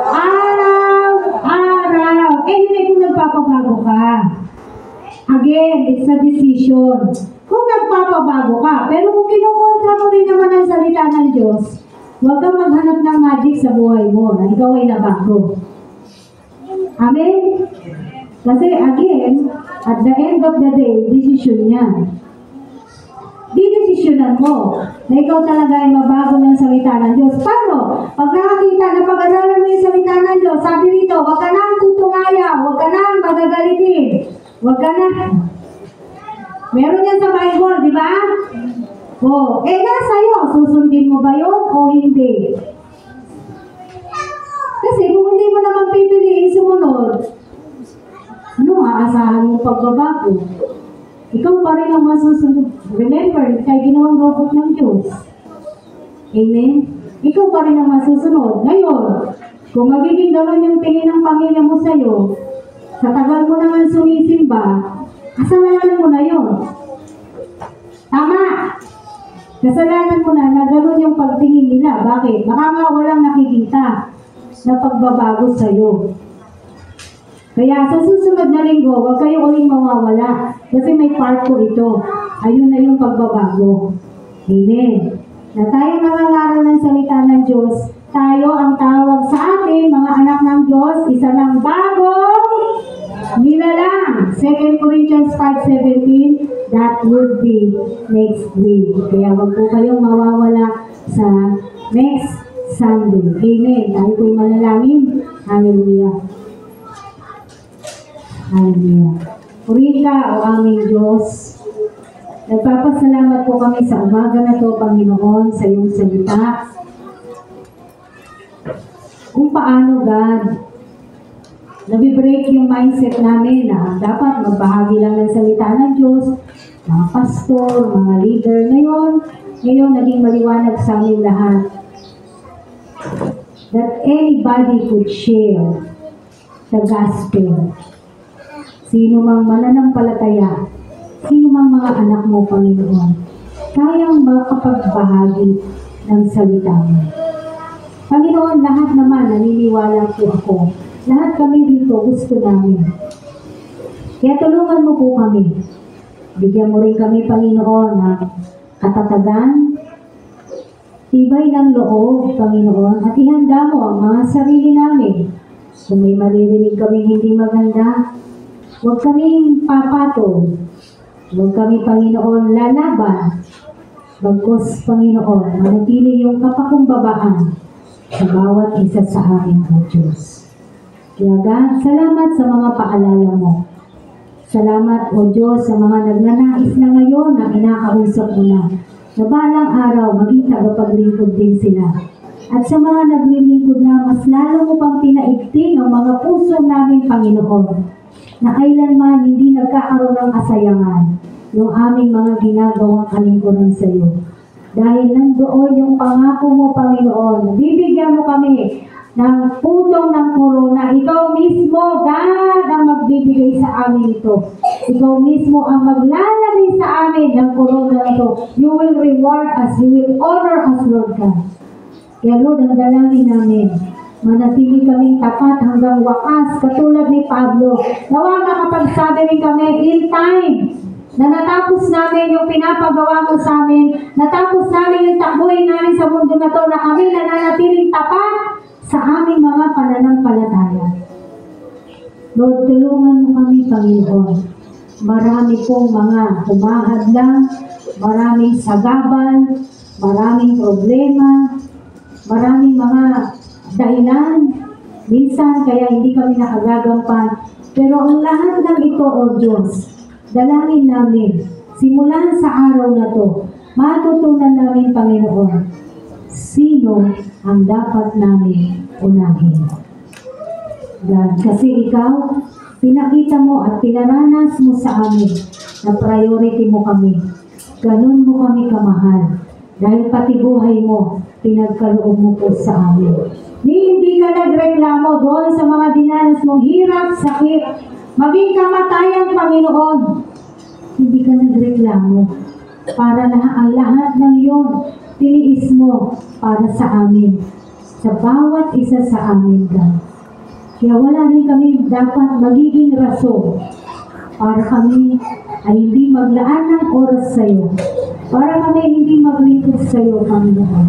araw-araw. Eh, hindi kung nagpapabago ka. Again, it's a decision. Kung nagpapabago ka, pero kung kinukontra mo rin naman ang salita ng Diyos, huwag kang maghanap ng magic sa buhay mo na ikaw ay nabago. Amen? Kasi again, at the end of the day, decision yan. Didesisyonan mo na ikaw talaga ay mabago ng salita ng Diyos. Paano? Pag nakakita na pag-aralan mo yung salita ng Diyos, sabi rito, huwag ka nang tutungaya, huwag ka nang magagalitin, huwag ka na. Meron yan sa Bible, di ba? O, nasa iyo, susundin mo ba yun o hindi? Kasi kung hindi mo naman pipiliin sumunod, ano aasahan mo pagbabago? Ikaw pa rin ang masusunod. Remember, kay ginawang robot ng Diyos. Amen? Ikaw pa rin ang masusunod. Ngayon, kung magiging gano'n yung tingin ng pamilya mo sa'yo, sa tagal mo naman sumisimba, kasalanan mo na yun. Tama! Kasalanan mo na gano'n yung pagtingin nila. Bakit? Baka nga walang nakikita na pagbabago sa'yo. Kaya sa susunod na linggo, huwag kayo uling mawawala. Kasi may part ko ito. Ayun na yung pagbabago. Amen. Na tayo nangangaral ng salita ng Diyos, tayo ang tawag sa atin, mga anak ng Diyos, isa ng bagong nilalang. 2 Corinthians 5:17, that would be next week. Kaya huwag po kayong mawawala sa next Sunday. Amen. Tayo po'y manalangin. Hallelujah. Hallelujah. Purihin ka, o aming Diyos. Nagpapasalamat po kami sa umaga na to, Panginoon, sa iyong salita. Kung paano, God, nabibreak yung mindset namin na dapat magbahagi lang ng salita ng Diyos, mga pastor, mga leader. Ngayon naging maliwanag sa amin lahat that anybody could share the gospel. Sino mang mananampalataya, sino mang mga anak mo, Panginoon, kayang makapagbahagi ng salita mo. Panginoon, lahat naman naniniwala po ako. Lahat kami dito gusto namin. Kaya tulungan mo po kami. Bigyan mo rin kami, Panginoon, ng katatagan, tibay ng loob, Panginoon, at ihanda mo ang mga sarili namin. Kung may maririnig kaming hindi maganda, huwag kaming papatol. Huwag kami, Panginoon, lalaban. Bagkus, Panginoon, manatili yung kapakumbabaan sa bawat isa sa amin, O Diyos. Kaya God, salamat sa mga paalala mo. Salamat, O Diyos, sa mga nagnanais na ngayon na kinakausap mo na. Na balang araw, maging tagapaglingkod din sila. At sa mga naglilingkod na, mas lalo mo pang pinaigting ang mga puso namin, Panginoon, na kailanman hindi nagkakaroon ng kasayangan yung aming mga ginagawang kalingkuran sa iyo. Dahil nandoon yung pangako mo, Panginoon, bibigyan mo kami ng putong ng corona. Ikaw mismo, God, ang magbibigay sa amin ito. Ikaw mismo ang maglalagay sa amin ng corona ito. You will reward us. You will honor us, Lord God. Kaya Lord, ang dalangin namin, manatili kaming tapat hanggang wakas, katulad ni Pablo. Nawa makapagsabi rin kami in time na natapos namin yung pinapagawa mo sa amin, natapos namin yung takbuhin namin sa mundo na to, na kami nananatiling tapat sa aming mga pananampalataya. Lord, tulungan mo kami, Panginoon. Marami pong mga humahadlang, maraming sagabal, maraming problema, maraming mga dahilan, minsan kaya hindi kami nakagagampan. Pero ang lahat ng ito, O Diyos, dalangin namin, simulan sa araw na to, matutunan namin, Panginoon, sino ang dapat namin unahin. God, kasi ikaw, pinakita mo at pinaranas mo sa amin na priority mo kami. Ganun mo kami kamahal. Dahil pati buhay mo, pinagkaloob mo po sa amin. Hindi ka nagreklamo doon sa mga dinanas mong hirap, sakit, maging kamatayan, Panginoon. Hindi ka nagreklamo. Para ang lahat ng iyon, tiniis mo para sa amin. Sa bawat isa sa amin, God. Kaya wala rin kami dapat magiging rason para kami ay hindi maglaan ng oras sa iyo. Para kami hindi maglingkod sa iyo, Panginoon.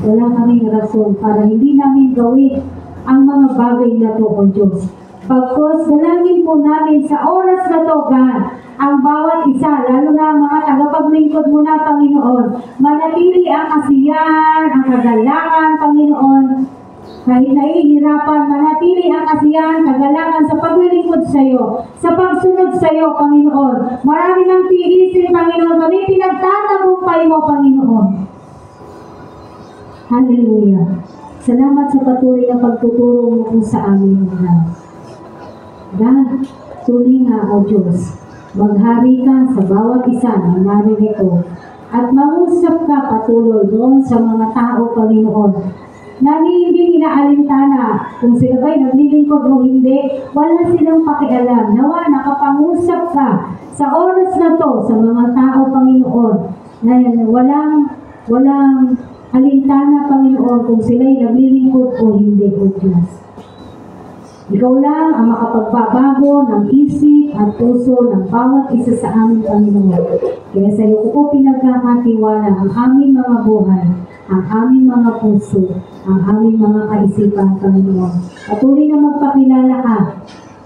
Wala kaming rason para hindi namin gawin ang mga bagay na to, O Diyos. Pagkos, dalangin po namin sa oras na to, God, ang bawat isa, lalo na ang mga tagapaglingkod mo na, Panginoon, manatili ang kasiyahan, ang kagalakan, Panginoon. Kahit nahihirapan, manatili ang kasiyahan, kagalakan sa paglilingkod sa iyo, sa pagsunod sa iyo, Panginoon. Marami ng tiisin, Panginoon, kami pinagtatagumpay mo, Panginoon. Hallelujah. Salamat sa patuloy na pagtuturo mo po sa amin, God. God, tuloy nga, O Diyos, maghari ka sa bawat isa na narinig ko at mangusap ka patuloy doon sa mga tao, Panginoon, na hindi inaalintana kung sila ba'y naglilingkod o hindi, wala silang pakialam. Nawa, nakapangusap ka sa oras na to sa mga tao, Panginoon, na walang alintana, Panginoon, kung sila'y naglilingkod o hindi, O Diyos. Ikaw lang ang makapagbabago ng isip at puso ng bawat isa sa amin, Panginoon. Kaya sa iyo ko po pinagkakatiwala ang aming mga buhay, ang aming mga puso, ang aming mga kaisipan, Panginoon. Patuloy na magpakilala ka,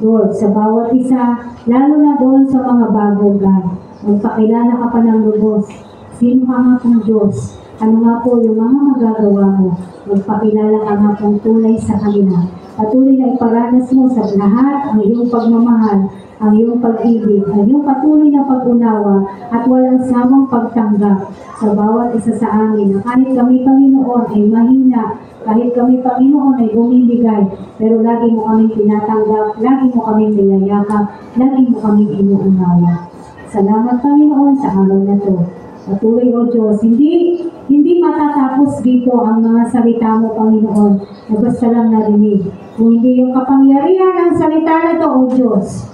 Lord, sa bawat isa, lalo na doon sa mga bagong God. Magpakilala ka pa ng lubos. Sino ka nga pong Diyos? Ano nga po yung mga magagawa mo? Magpakilala ka nga pong tunay sa kanila. Patuloy na iparanas mo sa lahat ang iyong pagmamahal, ang iyong pag-ibig, ang iyong patuloy na pag-unawa at walang samang pagtanggap sa bawat isa sa amin. Na kahit kami, Panginoon, ay mahina, kahit kami, Panginoon, ay bumibigay, pero lagi mo kaming tinatanggap, lagi mo kaming niyayakap, lagi mo kaming inuunawa. Salamat, Panginoon, sa araw na to. Patuloy, O Diyos, hindi matatapos dito ang mga salita mo, Panginoon, na basta lang narinig. Kung hindi yung kapangyarihan ng salita na to, O Diyos,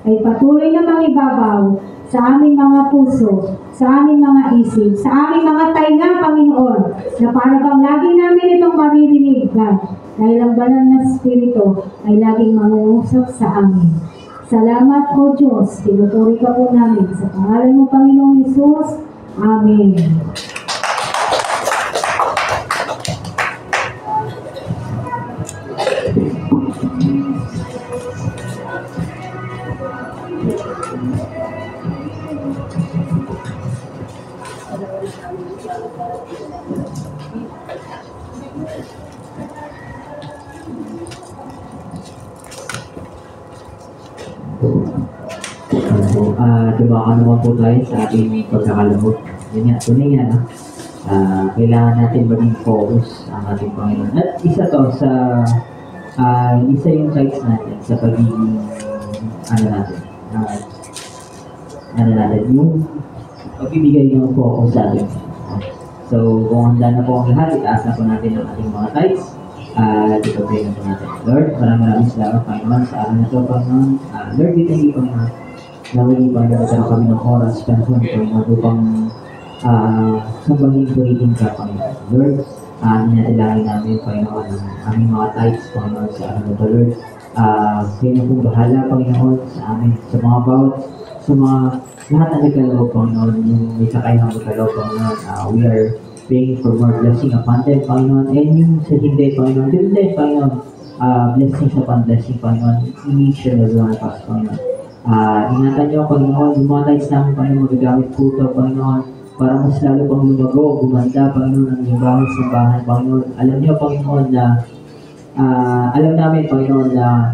ay patuloy na mangibabaw sa aming mga puso, sa aming mga isip, sa aming mga tainga, Panginoon, na para bang lagi namin itong maririnig, God, dahil ang banal na Espiritu ay laging mangungusap sa amin. Salamat, O Diyos, tinuturi ka po namin sa pangalan mo, Panginoong Jesus. Amen. Dumakan naman po tayo sa ating pagkakalabot. Yun nga, tunay nga, kailangan natin maging focus ang ating Panginoon. At isa to sa, isa yung sides natin sa pagiging, yung pagbibigay ng focus sa atin. So, kung handa na po ang lahat, itaas na po natin ang ating mga sides. Dito pray na po natin. Lord, maraming salamat, Panginoon, sa araw na ito, Panginoon. Lord, dito hindi po na muli pa nagkaroon kami ng oras, panahon po, upang sabangin puritin ka, Panginoon. Lord, inatilangin namin, Panginoon, ang aming mga tithes, Panginoon, sa araw na ito, Lord. Kayo na pong bahala, Panginoon, sa amin, sa mga bawat, sa mga lahat ng nagkaloob, Panginoon, yung may sakay ng nagkaloob, Panginoon. We are praying for more blessing upon them, Panginoon, and yung sa hindi, Panginoon, din, Panginoon, blessings upon blessing, Panginoon, in each and every one of us, Panginoon. Ingatan niyo, Panginoon, yung mga tithes namin, Panginoon, magagamit po ito, Panginoon, para mas lalo pang lumago, gumanda, Panginoon, ang iyong bahay sa bahay, Panginoon. Alam niyo, Panginoon, na alam namin, Panginoon, na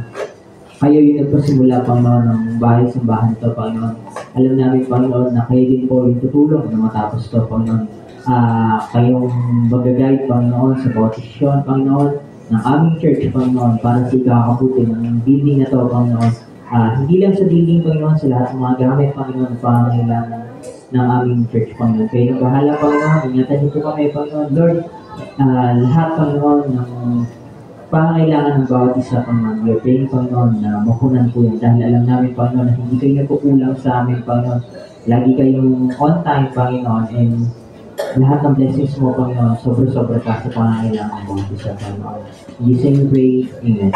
kayo yung nagpasimula, Panginoon, ng bahay sa bahay ito, Panginoon. Alam namin, Panginoon, na kayo din po yung tutulong na matapos to, Panginoon. Kayong mag-guide, Panginoon, sa bawat desisyon, Panginoon, ng aming church, Panginoon, para sa ikakabuti ng building na to, Panginoon. Hindi lang sa building, Panginoon, sa lahat ng mga gamit, Panginoon, pangangailangan ng aming church, Panginoon. Kayo ang bahala, Panginoon. Ingatan niyo po kami, Panginoon. Lord, lahat, Panginoon, ng pangangailangan ng bawat isa, Panginoon. We are praying, Panginoon, na mapunan po yan. Dahil alam namin, Panginoon, na hindi kayo nagkukulang sa amin, Panginoon. Lagi kayong on time, Panginoon, and lahat ng blessings mo, Panginoon, sobra-sobra pa sa pangangailangan ng bawat isa, Panginoon. In Jesus' name we pray. Amen.